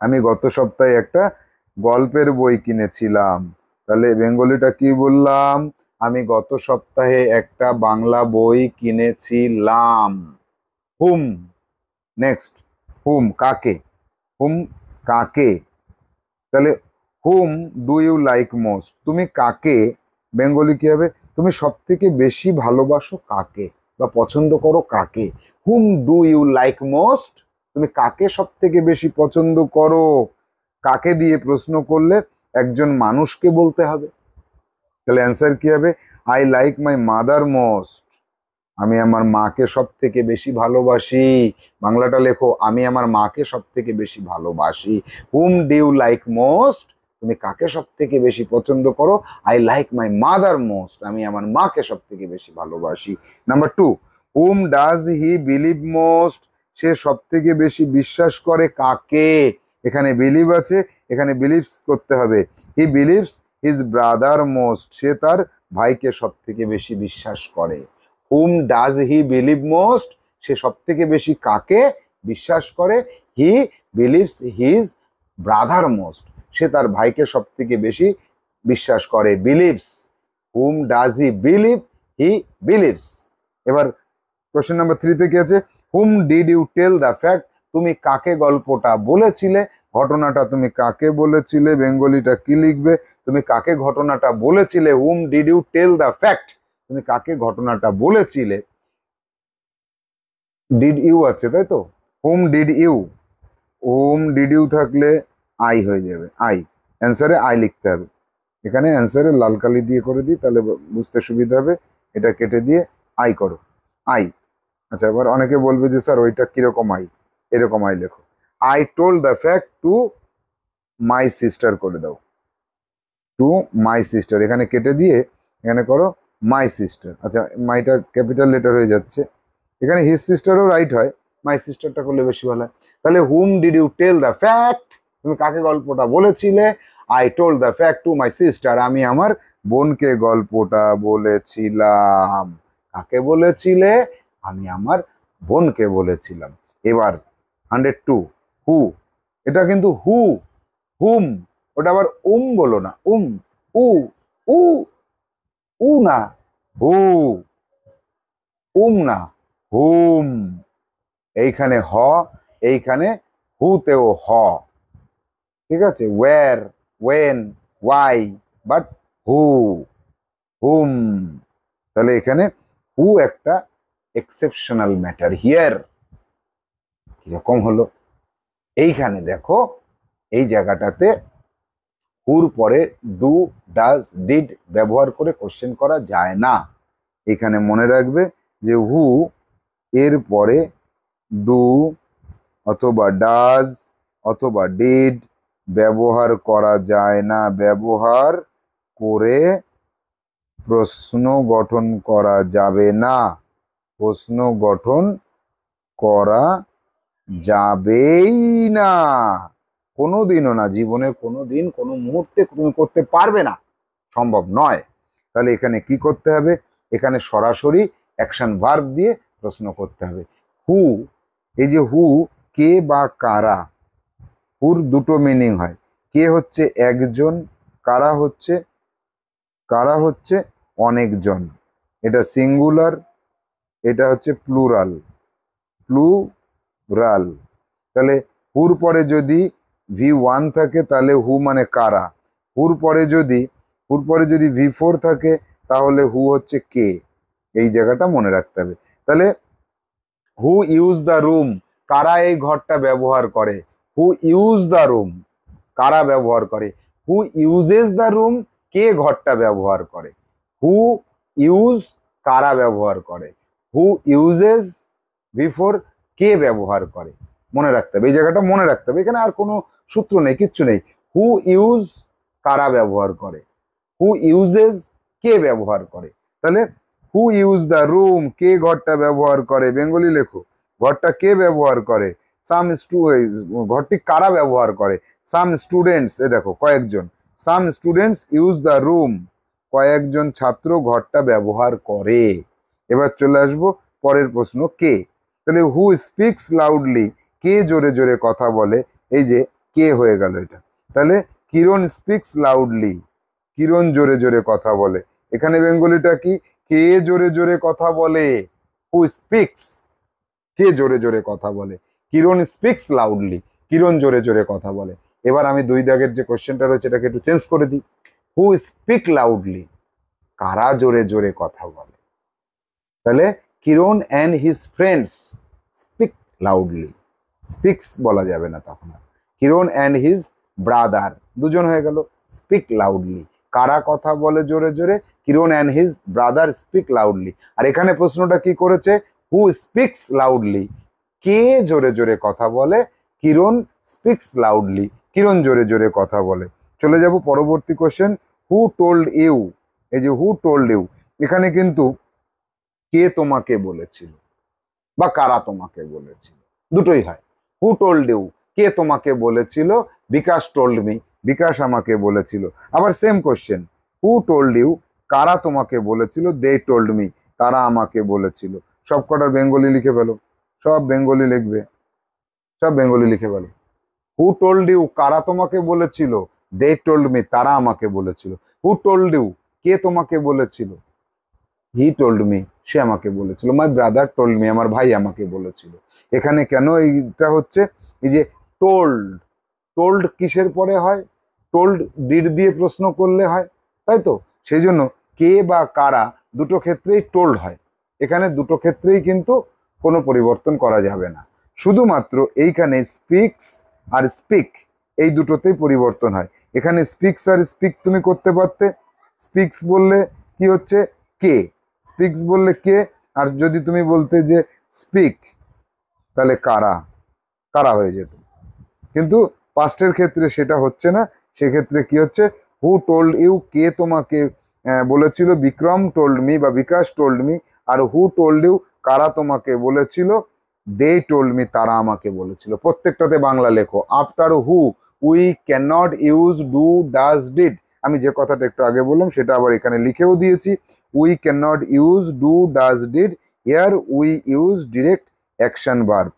আমি গত সপ্তাহে একটা গল্পের বই কিনেছিলাম। তাহলে বেঙ্গলিটা কি বললাম? আমি গত সপ্তাহে একটা বাংলা বই কিনেছিলাম। হুম। নেক্সট, হুম কাকে? হুম কাকে? তাহলে হুম ডু ইউ লাইক মোস্ট? তুমি কাকে, বেঙ্গলি কি হবে? তুমি সব থেকে বেশি ভালোবাসো কাকে বা পছন্দ করো কাকে? হুম ডু ইউ লাইক মোস্ট? তুমি কাকে সব থেকে বেশি পছন্দ করো? কাকে দিয়ে প্রশ্ন করলে একজন মানুষকে বলতে হবে। তাহলে অ্যান্সার কি হবে? I like my mother most. আমি আমার মাকে সব থেকে বেশি ভালোবাসি। বাংলাটা লেখো, আমি আমার মাকে সব থেকে বেশি ভালোবাসি। Whom do you like most? তুমি কাকে সব থেকে বেশি পছন্দ করো? I like my mother most. আমি আমার মাকে সব থেকে বেশি ভালোবাসি। Number 2, whom does he believe most? সে সব থেকে বেশি বিশ্বাস করে কাকে? এখানে বিলিভ আছে, এখানে বিলিভস করতে হবে। He believes his brother most. সে তার ভাইকে সব থেকে বেশি বিশ্বাস করে। Whom does he believe most? সে সব থেকে বেশি কাকে বিশ্বাস করে? He believes his brother most. সে তার ভাইকে সব থেকে বেশি বিশ্বাস করে। Believes. Whom does he believe? He believes. এবার কোশ্চেন নাম্বার 3-তে কি আছে? Whom did you tell the fact? তুমি কাকে গল্পটা বলেছিলে? ঘটনাটা তুমি কাকে বলেছিলে? বেঙ্গলিটা কি লিখবে? তুমি কাকে ঘটনাটা বলেছিলে? Whom did you tell the fact? তুমি কাকে ঘটনাটা বলেছিলে? ডিড ইউ আছে তাই তো? Whom did you, whom did you থাকলে আই হয়ে যাবে, আই। অ্যান্সারে আই লিখতে হবে। এখানে অ্যান্সারে লাল কালি দিয়ে করে দিই, তাহলে বুঝতে সুবিধা হবে। এটা কেটে দিয়ে আই করো, আই। আচ্ছা, এবার অনেকে বলবে যে স্যার ওইটা কিরকম আই? এরকম আই লেখো। I told the fact to my sister করে দাও। টু মাই সিস্টার, এখানে কেটে দিয়ে এখানে করো মাই সিস্টার। আচ্ছা, মাইটা ক্যাপিটাল লেটার হয়ে যাচ্ছে। এখানে হিজ সিস্টারও রাইট হয়, মাই সিস্টারটা করলে বেশি ভালো হয়। তাহলে whom did you tell the fact? তুমি কাকে গল্পটা বলেছিলে? I told the fact to my sister. আমি আমার বোনকে গল্পটা বলেছিলাম। কাকে বলেছিলে? আমি আমার বোনকে বলেছিলাম। এবার 102, হু। এটা কিন্তু হু, হুম। ওটা আবার বলো না, উ, উ, উ না, হু। না, হুম। এইখানে হ, এইখানে হুতেও হ। ঠিক আছে? Where, when, why, but who, whom. তাহলে এখানে হু একটা এক্সেপশনাল ম্যাটার হিয়ার। কিরকম হলো? এইখানে দেখো, এই জায়গাটাতে হুর পরে ডু, ডাজ, ডিড ব্যবহার করে কোশ্চেন করা যায় না। এখানে মনে রাখবে যে হু এর পরে ডু অথবা ডাজ অথবা ডিড ব্যবহার করা যায় না। ব্যবহার করে প্রশ্ন গঠন করা যাবে না। প্রশ্ন গঠন করা যাবেই না, কোনোদিনও না। জীবনের কোনো দিন কোনো মুহূর্তে তুমি করতে পারবে না, সম্ভব নয়। তাহলে এখানে কি করতে হবে? এখানে সরাসরি অ্যাকশন ভার্ব দিয়ে প্রশ্ন করতে হবে। হু, এই যে হু, কে বা কারা? হুর দুটো মিনিং হয়। কে হচ্ছে একজন, কারা হচ্ছে অনেকজন। এটা সিঙ্গুলার, এটা হচ্ছে প্লুরাল, প্লুরাল। তাহলে হুর পরে যদি V1 থাকে তাহলে হু মানে কারা। হুর পরে যদি V4 থাকে তাহলে হু হচ্ছে কে। এই জায়গাটা মনে রাখতে হবে। তাহলে হু ইউজ দ্য রুম, কারা এই ঘরটা ব্যবহার করে। হু ইউজ দ্য রুম, কারা ব্যবহার করে। হু ইউজেস দ্য রুম, কে ঘরটা ব্যবহার করে। হু ইউজ, কারা ব্যবহার করে। হু ইউজেস বিফোর, কে ব্যবহার করে। মনে রাখতে হবে, এই জায়গাটা মনে রাখতে হবে, এখানে আর কোনো সূত্র নেই, কিচ্ছু নেই। হু ইউজ, কারা ব্যবহার করে। হু ইউজেস, কে ব্যবহার করে। তাহলে হু ইউজ দ্য রুম, কে ঘরটা ব্যবহার করে। বেঙ্গলি লেখো, ঘরটা কে ব্যবহার করে। সাম ঘরটি কারা ব্যবহার করে। সাম স্টুডেন্টস, এ দেখো কয়েকজন, some students use the room, কয়েকজন ছাত্র ঘরটা ব্যবহার করে। এবার চলে আসবো পরের প্রশ্ন, কে। তাহলে হু স্পিক্স লাউডলি, কে জোরে জোরে কথা বলে। এই যে কে হয়ে গেল এটা। তাহলে কিরণ স্পিক্স লাউডলি, কিরণ জোরে জোরে কথা বলে। এখানে বেঙ্গলিটা কি, কে জোরে জোরে কথা বলে। হু স্পিক্স, কে জোরে জোরে কথা বলে। কিরণ স্পিক্স লাউডলি, কিরণ জোরে জোরে কথা বলে। এবার আমি 2 দাগের যে কোশ্চেনটা রয়েছে এটাকে একটু চেঞ্জ করে দিই। হু স্পিক লাউডলি, কারা জোরে জোরে কথা বলে। তাহলে Kiran and his friends speak loudly, speaks বলা যাবে না তখন আর। কিরণ অ্যান্ড হিজ ব্রাদার, দুজন হয়ে গেল, স্পিক লাউডলি। কারা কথা বলে জোরে জোরে, Kiran and his brother speak loudly. আর এখানে প্রশ্নটা কি করেছে, হু স্পিক্স লাউডলি, কে জোরে জোরে কথা বলে। কিরণ স্পিক্স লাউডলি, কিরণ জোরে জোরে কথা বলে। চলে যাব পরবর্তী কোশ্চেন, হু টোল্ড ইউ। এই যে হু টোল্ড ইউ, এখানে কিন্তু কে তোমাকে বলেছিল বা কারা তোমাকে বলেছিল, দুটোই হয়। হু টোল্ড ইউ, কে তোমাকে বলেছিল। বিকাশ টোল্ড মি, বিকাশ আমাকে বলেছিল। আবার same question, who told you, কারা তোমাকে বলেছিল। দে টোল্ড মি, তারা আমাকে বলেছিল। সব কটার বেঙ্গলি লিখে ফেলো, সব বেঙ্গলি লিখবে, সব বেঙ্গলি লিখে ফেলো। হু টোল্ড ইউ, কারা তোমাকে বলেছিল। দে টোল্ড মি, তারা আমাকে বলেছিল। হু টোল্ড ইউ, কে তোমাকে বলেছিল। হি টোল্ড মি, সে আমাকে বলেছিল। মাই ব্রাদার টোল্ড মি, আমার ভাই আমাকে বলেছিল। এখানে কেন এইটা হচ্ছে, এই যে টোল্ড, টোল্ড কিসের পরে হয়, টোল্ড ডিড দিয়ে প্রশ্ন করলে হয়, তাই তো। সেই জন্য কে বা কারা দুটো ক্ষেত্রেই টোল্ড হয়। এখানে দুটো ক্ষেত্রেই কিন্তু কোনো পরিবর্তন করা যাবে না, শুধুমাত্র এইখানে স্পিক্স আর স্পিক এই দুটোতেই পরিবর্তন হয়। এখানে স্পিক্স আর স্পিক তুমি করতে পারতে, স্পিক্স বললে কি হচ্ছে কে, স্পিক্স বললে কে। আর যদি তুমি বলতে যে স্পিক, তাহলে কারা, কারা হয়ে যেত। কিন্তু পাস্টের ক্ষেত্রে সেটা হচ্ছে না, সেক্ষেত্রে কি হচ্ছে, হু টোল্ড ইউ, কে তোমাকে বলেছিল। বিক্রম টোল্ড মি বা বিকাশ টোল্ড মি। আর হু টোল্ড ইউ, কারা তোমাকে বলেছিল। দে টোল্ড মি, তারা আমাকে বলেছিল। প্রত্যেকটাতে বাংলা লেখো। After who we can not use do does did, আমি যে কথাটা একটু আগে বললাম সেটা আবার এখানে লিখেও দিয়েছি। We can not use do does did, here we use direct action verb.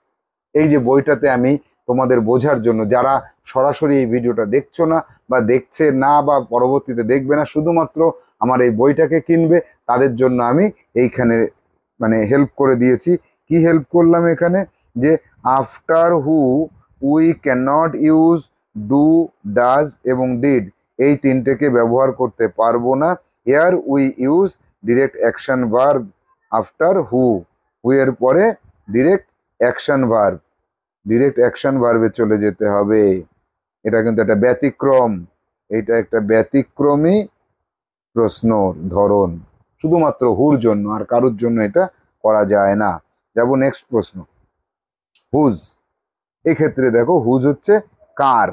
এই যে বইটাতে আমি তোমাদের বোঝার জন্য, যারা সরাসরি এই ভিডিওটা দেখছো না বা দেখছে না বা পরবর্তীতে দেখবে না, শুধুমাত্র আমার এই বইটাকে কিনবে, তাদের জন্য আমি এইখানে মানে হেল্প করে দিয়েছি। কি হেল্প করলাম এখানে, যে after who we can not use do does এবং ডিড, এই তিনটেকে ব্যবহার করতে পারবো না। Here we use direct action verb after who, who এর পরে direct action verb, direct action ভার্বে চলে যেতে হবে। এটা কিন্তু একটা ব্যতিক্রম, এটা একটা ব্যতিক্রমী প্রশ্নর ধরন, শুধুমাত্র হুর জন্য, আর কারোর জন্য এটা করা যায় না। যাব নেক্সট প্রশ্ন, হুজ। এক্ষেত্রে দেখো হুজ হচ্ছে কার,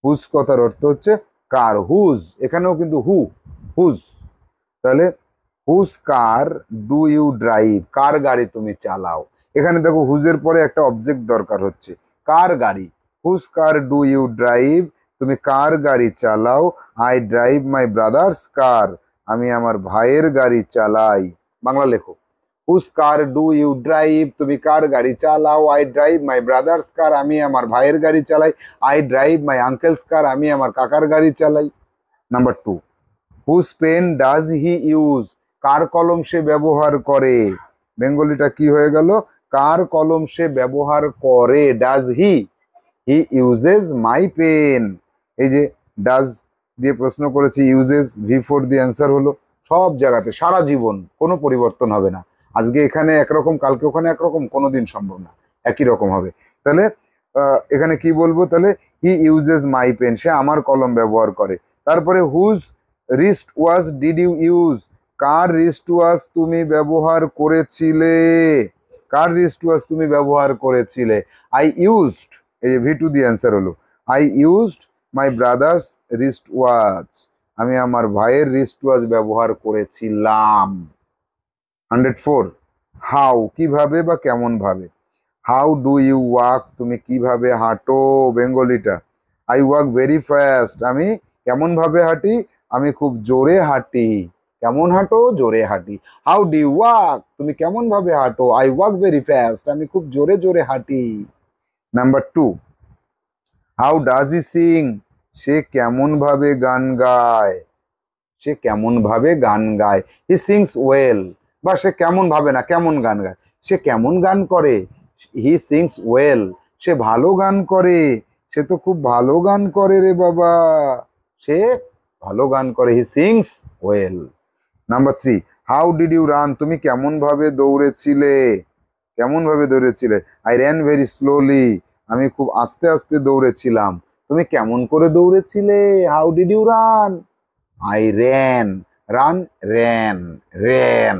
হুজ কথার অর্থ হচ্ছে কার। হুজ, এখানেও কিন্তু হু, হুজ। তাহলে whose car do you drive, কার গাড়ি তুমি চালাও। এখানে দেখো হুজের পরে একটা অবজেক্ট দরকার হচ্ছে, কার গাড়ি। Whose car do you drive, তুমি কার গাড়ি চালাও। I drive my brother's car, আমি আমার ভাইয়ের গাড়ি চালাই। বাংলা লেখো, whose car do you drive, তুমি কার গাড়ি চালাও। I drive my brother's car, আমি আমার ভাইয়ের গাড়ি চালাই। I drive my uncle's car, আমি আমার কাকার গাড়ি চালাই। Number 2, whose pen does he use, কার কলম সে ব্যবহার করে। বেঙ্গলিটা কি হয়ে গেল, কার কলম সে ব্যবহার করে। Does he, he uses my pen. এই যে ডাজ দিয়ে প্রশ্ন করেছি, ইউজেস ভি4 দিয়ে অ্যান্সার হলো। সব জায়গাতে সারা জীবন কোনো পরিবর্তন হবে না। আজকে এখানে একরকম, কালকে ওখানে একরকম, কোনোদিন সম্ভব না, একই রকম হবে। তাহলে এখানে কি বলবো, তাহলে হি ইউজেস মাই পেন, সে আমার কলম ব্যবহার করে। তারপরে whose wrist watch did you use, কার রিস্ট ওয়াজ তুমি ব্যবহার করেছিলে, কার রিস্ট ওয়াজ তুমি ব্যবহার করেছিলে। আই ইউজড, এই যে ভি টু দি অ্যান্সার হলো I used my brother's wrist watch, আমি আমার ভাইয়ের রিস্ট ওয়াচ ব্যবহার করেছিলাম। 104, হাউ কিভাবে বা কেমন ভাবে, হাউ ডু ইউ ওয়াক তুমি কিভাবে হাঁটো, বেঙ্গলিটা আই ওয়াক ভেরি ফাস্ট, আমি কেমন ভাবে হাঁটি, আমি খুব জোরে হাঁটি। কেমন হাঁটো, জোরে হাঁটি। হাউ ডু ইউ ওয়াক তুমি কেমন ভাবে হাঁটো, আই ওয়াক ভেরি ফাস্ট, আমি খুব জোরে জোরে হাঁটি। Number 2, how does he sing সে কেমন ভাবে গান গায়, সে কেমন ভাবে গান গায়। হি সিংস ওয়েল, বা সে কেমন ভাবে না, কেমন গান গায়, সে কেমন গান করে। হি সিংস ওয়েল, সে ভালো গান করে, সে তো খুব ভালো গান করে রে বাবা, সে ভালো গান করে। He sings well. Number 3, how did you run তুমি কেমন ভাবে দৌড়েছিলে, কেমন ভাবে দৌড়েছিলে। আই র্যান ভেরি স্লোলি, আমি খুব আস্তে আস্তে দৌড়েছিলাম। তুমি কেমন করে দৌড়েছিলে, how did you run. I ran, run ran, ran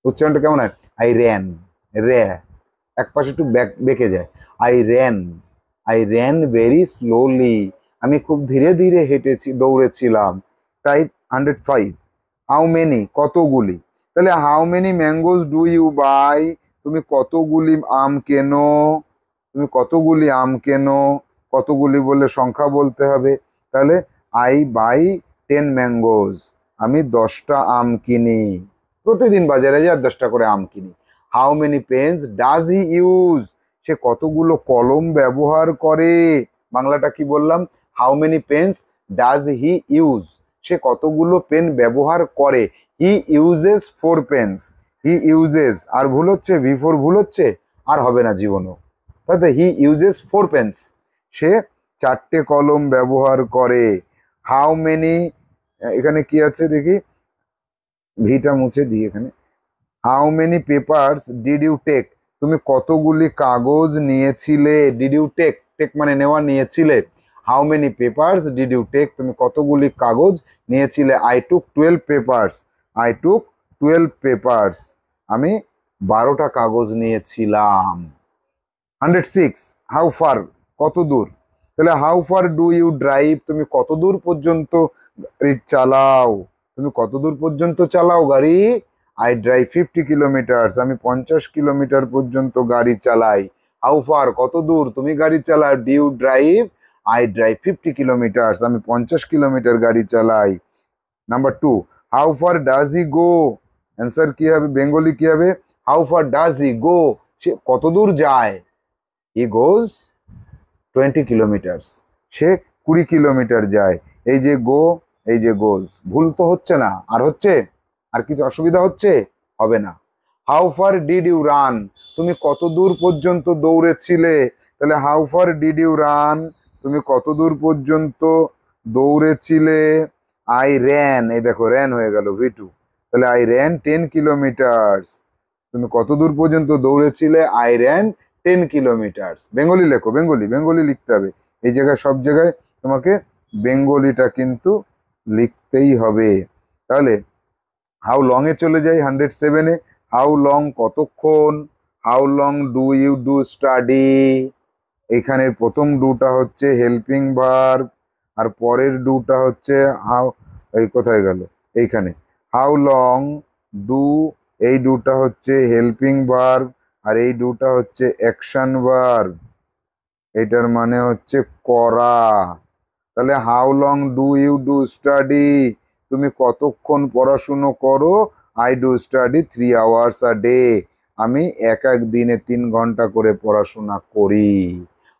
উচ্চারণটা কেমন হয়, আই র্যান, রে এক পাশে একটু বেঁকে যায়। আই র্যান ভেরি স্লোলি, আমি খুব ধীরে ধীরে হেঁটেছি, দৌড়েছিলাম। টাইপ 105, হাউ মেনি কতগুলি, তাহলে how many mangoes do you buy তুমি কতগুলি আম কেনো, তুমি কতগুলি আম কেনো, কতগুলি বললে সংখ্যা বলতে হবে। তাহলে আই বাই 10 ম্যাঙ্গোজ, আমি 10টা আম কিনি, প্রতিদিন বাজারে যাই আর 10টা করে আম কিনি। How many pens does he use সে কতগুলো কলম ব্যবহার করে, বাংলাটা কি বললাম, how many pens does he use সে কতগুলো পেন ব্যবহার করে। He uses 4 pens, he uses, আর ভুল হচ্ছে V4 ভুল হচ্ছে, আর হবে না জীবনও, তাই তো হি ইউজেস 4 পেন্স, সে 4টে কলম ব্যবহার করে। হাউ মেনি, এখানে কি আছে দেখি, ভিটা মুছে দিই এখানে। How many papers did you take তুমি কতগুলি কাগজ নিয়েছিলে, ডিড ইউ টেক, টেক মানে নেওয়া, নিয়েছিলে। How many papers did you take তুমি কতগুলি কাগজ নিয়েছিলে। I took 12 papers, I took 12 papers, আমি 12টা কাগজ নিয়েছিলাম। 106, হাউ ফার কত দূর, তাহলে how far do you drive তুমি কত দূর পর্যন্ত গাড়ি চালাও, তুমি কত দূর পর্যন্ত চালাও গাড়ি। আই ড্রাইভ 50 কিলোমিটার্স, আমি 50 কিলোমিটার পর্যন্ত গাড়ি চালাই। হাউ ফার কত দূর তুমি গাড়ি চালাও, do you drive, I drive 50 kilometres, আমি 50 কিলোমিটার গাড়ি চালাই। Number 2, how far does he go answer কি হবে, বেঙ্গলি কি হবে, how far does he go সে কত দূর যায়। হি গোজ 20 কিলোমিটার্স, সে 20 কিলোমিটার যায়। এই যে গো, এই যে গোজ, ভুল তো হচ্ছে না, আর হচ্ছে, আর কিছু অসুবিধা হচ্ছে, হবে না। How far did you run তুমি কত দূর পর্যন্ত দৌড়েছিলে, তাহলে how far did you run তুমি কত দূর পর্যন্ত দৌড়েছিলে। আই র্যান, এই দেখো র্যান হয়ে গেল V2, তাহলে আই র্যান 10 কিলোমিটার্স, তুমি কত দূর পর্যন্ত দৌড়েছিলে, আই র্যান 10 কিলোমিটার্স। বেঙ্গলি লেখো, বেঙ্গলি, বেঙ্গলি লিখতে হবে, এই জায়গায় সব জায়গায় তোমাকে বেঙ্গলিটা কিন্তু লিখতেই হবে। তাহলে হাউ লং এ চলে যাই 107-এ, হাউ লং কতক্ষণ, how long do you do study, এইখানের প্রথম ডুটা হচ্ছে হেল্পিং ভার্ব, আর পরের ডুটা হচ্ছে হাউ, এই কোথায় গেল, এইখানে হাউ লং ডু, এই ডুটা হচ্ছে হেল্পিং ভার্ব, আর এই ডুটা হচ্ছে অ্যাকশন ভার্ব, এটার মানে হচ্ছে করা। তাহলে how long do you do study তুমি কতক্ষণ পড়াশুনো করো। I do study 3 hours a day, আমি এক এক দিনে 3 ঘন্টা করে পড়াশোনা করি।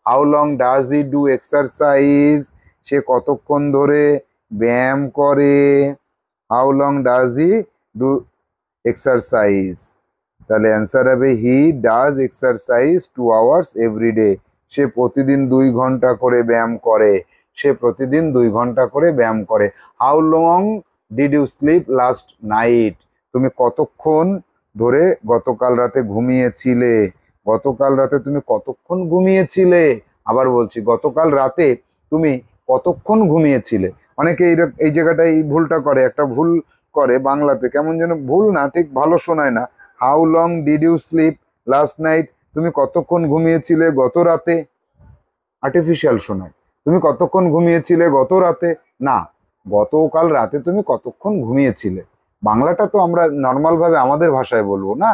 How long does he do exercise সে কতক্ষণ ধরে ব্যায়াম করে। How long does he do exercise, তাহলে অ্যান্সার হবে he does exercise 2 hours every day, সে প্রতিদিন 2 ঘন্টা করে ব্যায়াম করে, সে প্রতিদিন 2 ঘন্টা করে ব্যায়াম করে। How long did you sleep last night তুমি কতক্ষণ ধরে গতকাল রাতে ঘুমিয়েছিলে, গতকাল রাতে তুমি কতক্ষণ ঘুমিয়েছিলে। আবার বলছি, গতকাল রাতে তুমি কতক্ষণ ঘুমিয়েছিলে। অনেকে এই জায়গাটায় এই ভুলটা করে, একটা ভুল করে বাংলাতে, কেমন যেন ভুল না, ঠিক ভালো শোনায় না। How long did you sleep last night, তুমি কতক্ষণ ঘুমিয়েছিলে গত রাতে, আর্টিফিশিয়াল শোনায়। তুমি কতক্ষণ ঘুমিয়েছিলে গত রাতে, না, গতকাল রাতে তুমি কতক্ষণ ঘুমিয়েছিলে। বাংলাটা তো আমরা নর্মাল ভাবে আমাদের ভাষায় বলবো না।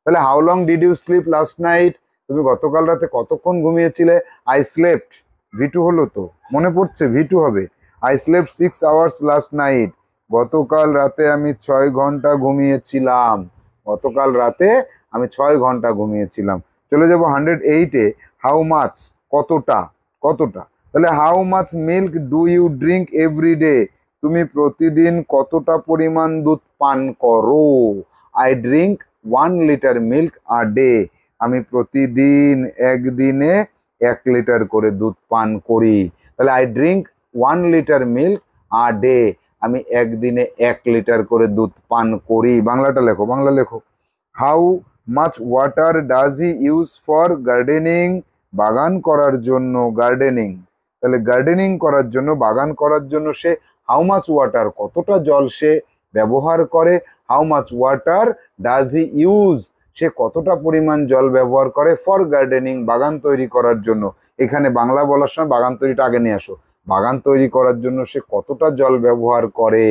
তাহলে how long did you sleep last night, তুমি গতকাল রাতে কতক্ষণ ঘুমিয়েছিলে। আই স্লেপ্ট, ভি2 হলো তো, মনে পড়ছে ভি2 হবে। I slept 6 hours last night, গতকাল রাতে আমি 6 ঘন্টা ঘুমিয়েছিলাম। গতকাল রাতে আমি 6 ঘন্টা ঘুমিয়েছিলাম। চলে যাবো 108-এ, হাউ মাছ, কতটা, কতটা। তাহলে how much milk do you drink every day, তুমি প্রতিদিন কতটা পরিমাণ দুধ পান করো। I drink 1 litre milk a day, আমি প্রতিদিন একদিনে 1 লিটার করে দুধ পান করি। তাহলে I drink 1 litre milk a day, আমি একদিনে 1 লিটার করে দুধ পান করি। বাংলাটা লেখো, বাংলা লেখো। How much water does he use for gardening, বাগান করার জন্য, গার্ডেনিং। তাহলে গার্ডেনিং করার জন্য, বাগান করার জন্য সে হাউ মাচ ওয়াটার, কতটা জল সে ব্যবহার করে। How much water does he use, সে কতটা পরিমাণ জল ব্যবহার করে ফর গার্ডেনিং, বাগান তৈরি করার জন্য। এখানে বাংলা বলার সময় বাগান তৈরিটা আগে নিয়ে আসো। বাগান তৈরি করার জন্য সে কতটা জল ব্যবহার করে।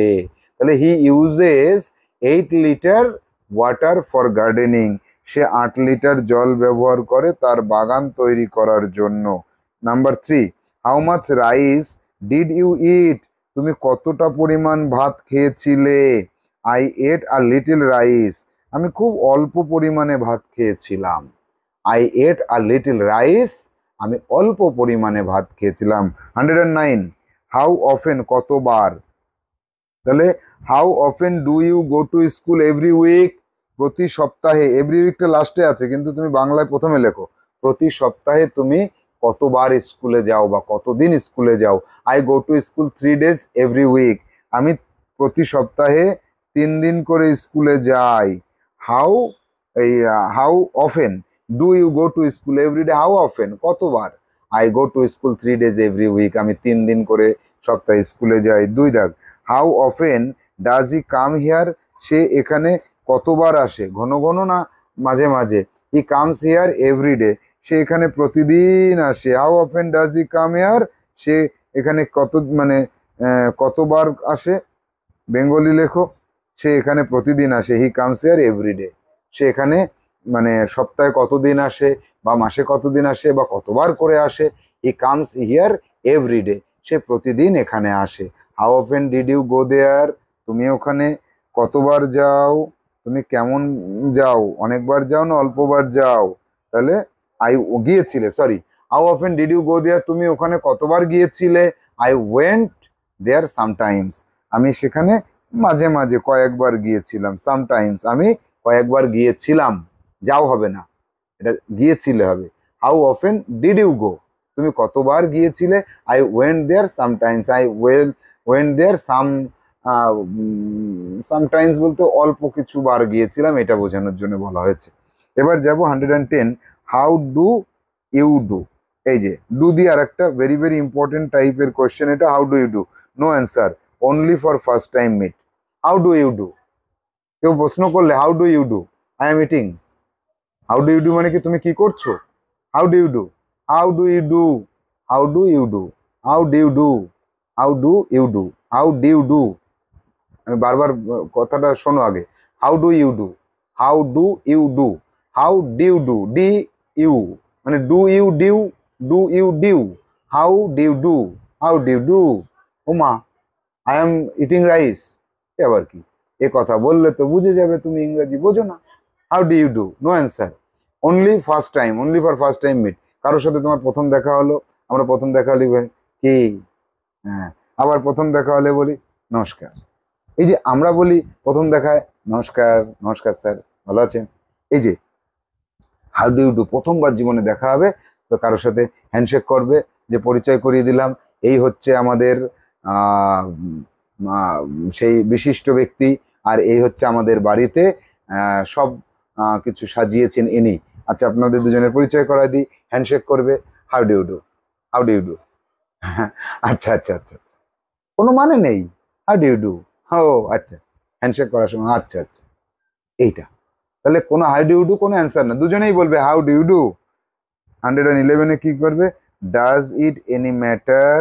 তাহলে he uses 8 litre water for gardening, সে 8 লিটার জল ব্যবহার করে তার বাগান তৈরি করার জন্য। Number 3, how much rice did you eat, তুমি কতটা পরিমাণ ভাত খেয়েছিলে। I ate a little rice, আমি খুব অল্প পরিমাণে ভাত খেয়েছিলাম। I ate a little rice, আমি অল্প পরিমাণে ভাত খেয়েছিলাম। 109, হাউ অফেন, কতবার। তাহলে how often do you go to school every week, প্রতি সপ্তাহে, এভরি উইকটা লাস্টে আছে কিন্তু তুমি বাংলায় প্রথমে লেখো। প্রতি সপ্তাহে তুমি কতবার স্কুলে যাও বা কতদিন স্কুলে যাও। I go to school 3 days every week, আমি প্রতি সপ্তাহে 3 দিন করে স্কুলে যাই। How how often do you go to school every day, how often, কতবার। I go to school 3 days every week, আমি 3 দিন করে সপ্তাহে স্কুলে যাই। 2 দাগ, how often does he come here, সে এখানে কতবার আসে, ঘন ঘন না মাঝে মাঝে। He comes here every day, সে এখানে প্রতিদিন আসে। How often does he come here, সে এখানে কতবার আসে, বেঙ্গলি লেখো। সে এখানে প্রতিদিন আসে, he comes here every day, সে এখানে সপ্তাহে কতদিন আসে বা মাসে কতদিন আসে বা কতবার করে আসে। He comes here every day, সে প্রতিদিন এখানে আসে। How often did you go there, তুমি ওখানে কতবার যাও, তুমি কেমন যাও, অনেকবার যাও না অল্পবার যাও। তাহলে গিয়েছিলে, sorry. How often did you go there, তুমি ওখানে কতবার গিয়েছিলে। আই ওয়েন্ট দেয়ার সামটাইমস, আমি সেখানে মাঝে মাঝে কয়েকবার গিয়েছিলাম। সামটাইমস, আমি কয়েকবার গিয়েছিলাম, যাও হবে না, এটা গিয়েছিলে হবে। How often did you go, তুমি কতবার গিয়েছিলে। I went there sometimes, I went there sometimes বলতে অল্প কিছু বার গিয়েছিলাম, এটা বোঝানোর জন্য বলা হয়েছে। এবার যাব 110, হাউ ডু ইউ ডু। এই যে ডু দিয়ে আর একটা ভেরি ভেরি ইম্পর্টেন্ট টাইপের কোয়েশ্চেন এটা। How do you do, no answer, only for first time meet. How do you do, কেউ প্রশ্ন করলে how do you do, I am eating. How do you do মানে কি তুমি কি করছো। How do you do, how do you do, how do you do, how do you do, how do you do, how do you do. আমি বারবার কথাটা শোনো আগে। How do you do, how do you do, how d'you do, d you মানে do you due, do you d'you, how d'you do, how d'you do. ওমা, I am eating rice, এবার কি, এ কথা বললে তো বুঝে যাবে তুমি ইংরেজি বোঝো না। How do you do, no answer, only first time, only for first time meet. কারোর সাথে তোমার প্রথম দেখা হলো, আমরা প্রথম দেখা হলে কি, হ্যাঁ, আবার প্রথম দেখা হলে বলি নমস্কার। এই যে আমরা বলি প্রথম দেখায় নমস্কার, নমস্কার স্যার, ভালো আছেন। এই যে হাউ ডু ইউ ডু, প্রথমবার জীবনে দেখা হবে তো কারোর সাথে হ্যান্ডশেক করবে, যে পরিচয় করিয়ে দিলাম, এই হচ্ছে আমাদের সেই বিশিষ্ট ব্যক্তি, আর এই হচ্ছে আমাদের বাড়িতে সব কিছু সাজিয়েছেন ইনি। আচ্ছা, আপনাদের দুজনের পরিচয় করাই দিই। হ্যান্ডশেক করবে, how do you do, how do you do. আচ্ছা আচ্ছা আচ্ছা আচ্ছা, কোনো মানে নেই, হাউ ডু ইউ ডু। ও আচ্ছা, হ্যান্ডশেক করার সময় আচ্ছা আচ্ছা, এইটা। তাহলে কোনো হাউ ডু ইউ ডু কোনো অ্যান্সার না, দুজনেই বলবে হাউ ডু ইউ ডু। 111-এ কি করবে? Does it any matter,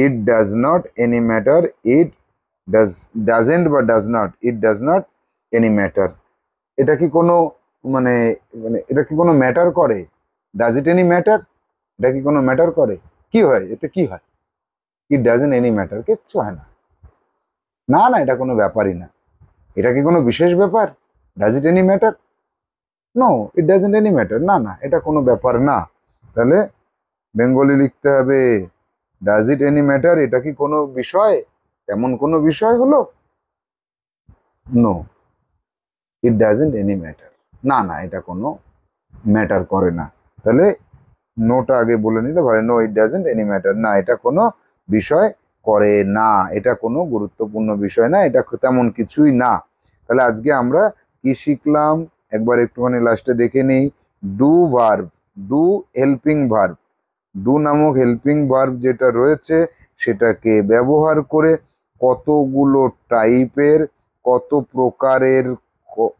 it does not any matter, it doesn't বা does not, it does not any matter. এটা কি কোনো মানে মানে এটা কি কোনো ম্যাটার করে? ডাজ ইট এনি ম্যাটার, এটা কি কোনো ম্যাটার করে? কি হয় এতে, কি হয়? ইট ডাজেন্ট এনি ম্যাটার, কিচ্ছু হয় না। না না, এটা কোনো ব্যাপারই না। এটা কি কোনো বিশেষ ব্যাপার? Does it any matter? No, it doesn't any matter. না না, এটা কোনো ব্যাপার না। তাহলে বেঙ্গলি লিখতে হবে, ডাজ ইট এনি ম্যাটার, এটা কি কোনো বিষয়, তেমন কোনো বিষয় হলো? No, it doesn't any matter. না না, এটা কোনো ম্যাটার করে না। তাহলে নোটা আগে বলে নিতে পারে, no it doesn't any matter, না এটা কোনো বিষয় করে না, এটা কোনো গুরুত্বপূর্ণ বিষয় না, এটা তেমন কিছুই না। তাহলে আজকে আমরা কি শিখলাম একবার একটুখানি লাস্টে দেখে নেই। Do verb, do helping verb, do নামক হেল্পিং ভার্ব যেটা রয়েছে সেটাকে ব্যবহার করে কতগুলো টাইপের, কত প্রকারের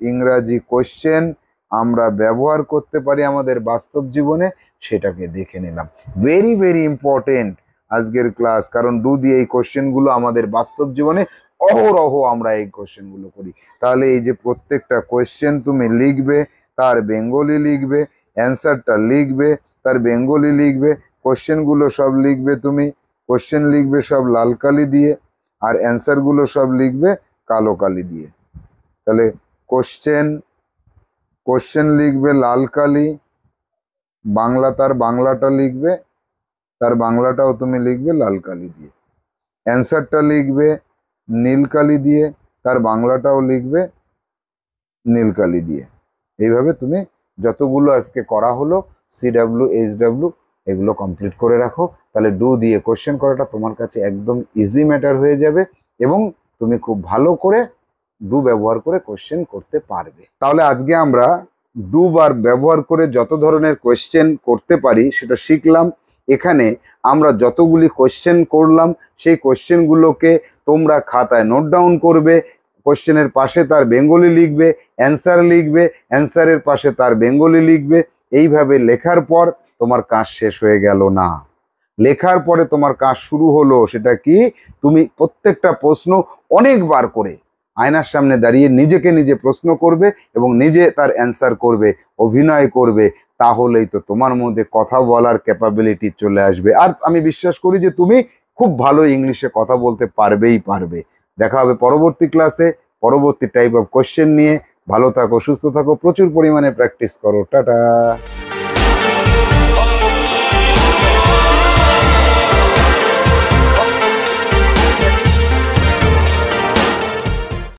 ইংরাজি কোশ্চেন আমরা ব্যবহার করতে পারি আমাদের বাস্তব জীবনে, সেটাকে দেখে নিলাম। ভেরি ভেরি ইম্পর্টেন্ট আজকের ক্লাস, কারণ ডু দিয়ে এই কোশ্চেনগুলো আমাদের বাস্তব জীবনে অহরহ আমরা এই কোশ্চেনগুলো করি। তাহলে এই যে প্রত্যেকটা কোশ্চেন তুমি লিখবে, তার বেঙ্গলি লিখবে, অ্যান্সারটা লিখবে, তার বেঙ্গলি লিখবে, কোশ্চেনগুলো সব লিখবে তুমি, কোশ্চেন লিখবে সব লাল কালি দিয়ে, আর অ্যান্সারগুলো সব লিখবে কালো কালি দিয়ে। তাহলে কোশ্চেন লিখবে লাল কালি, বাংলা তার বাংলাটা লিখবে, তার বাংলাটাও তুমি লিখবে লাল কালি দিয়ে, অ্যান্সারটা লিখবে নীল কালি দিয়ে, তার বাংলাটাও লিখবে নীল কালি দিয়ে। এইভাবে তুমি যতগুলো আজকে করা হলো CW HW এগুলো কমপ্লিট করে রাখো। তাহলে ডু দিয়ে কোশ্চেন করাটা তোমার কাছে একদম ইজি ম্যাটার হয়ে যাবে এবং তুমি খুব ভালো করে ডু ব্যবহার করে কোশ্চেন করতে পারবে। তাহলে আজকে আমরা ডু ভার্ব ব্যবহার করে যত ধরনের কোশ্চেন করতে পারি সেটা শিখলাম। এখানে আমরা যতগুলি কোশ্চেন করলাম সেই কোশ্চেনগুলোকে তোমরা খাতায় নোট ডাউন করবে, কোশ্চেনের পাশে তার বেঙ্গলি লিখবে, অ্যান্সার লিখবে, অ্যান্সারের পাশে তার বেঙ্গলি লিখবে। এইভাবে লেখার পর তোমার কাজ শেষ হয়ে গেল না, লেখার পরে তোমার কাজ শুরু হলো। সেটা কি? তুমি প্রত্যেকটা প্রশ্ন অনেকবার করে আয়নার সামনে দাঁড়িয়ে নিজেকে নিজে প্রশ্ন করবে এবং নিজে তার অ্যান্সার করবে, অভিনয় করবে। তাহলেই তো তোমার মধ্যে কথা বলার ক্যাপাবিলিটি চলে আসবে। আর আমি বিশ্বাস করি যে তুমি খুব ভালো ইংলিশে কথা বলতে পারবেই পারবে। দেখা হবে পরবর্তী ক্লাসে পরবর্তী টাইপ অফ কোশ্চেন নিয়ে। ভালো থাকো, সুস্থ থাকো, প্রচুর পরিমাণে প্র্যাকটিস করো। টাটা।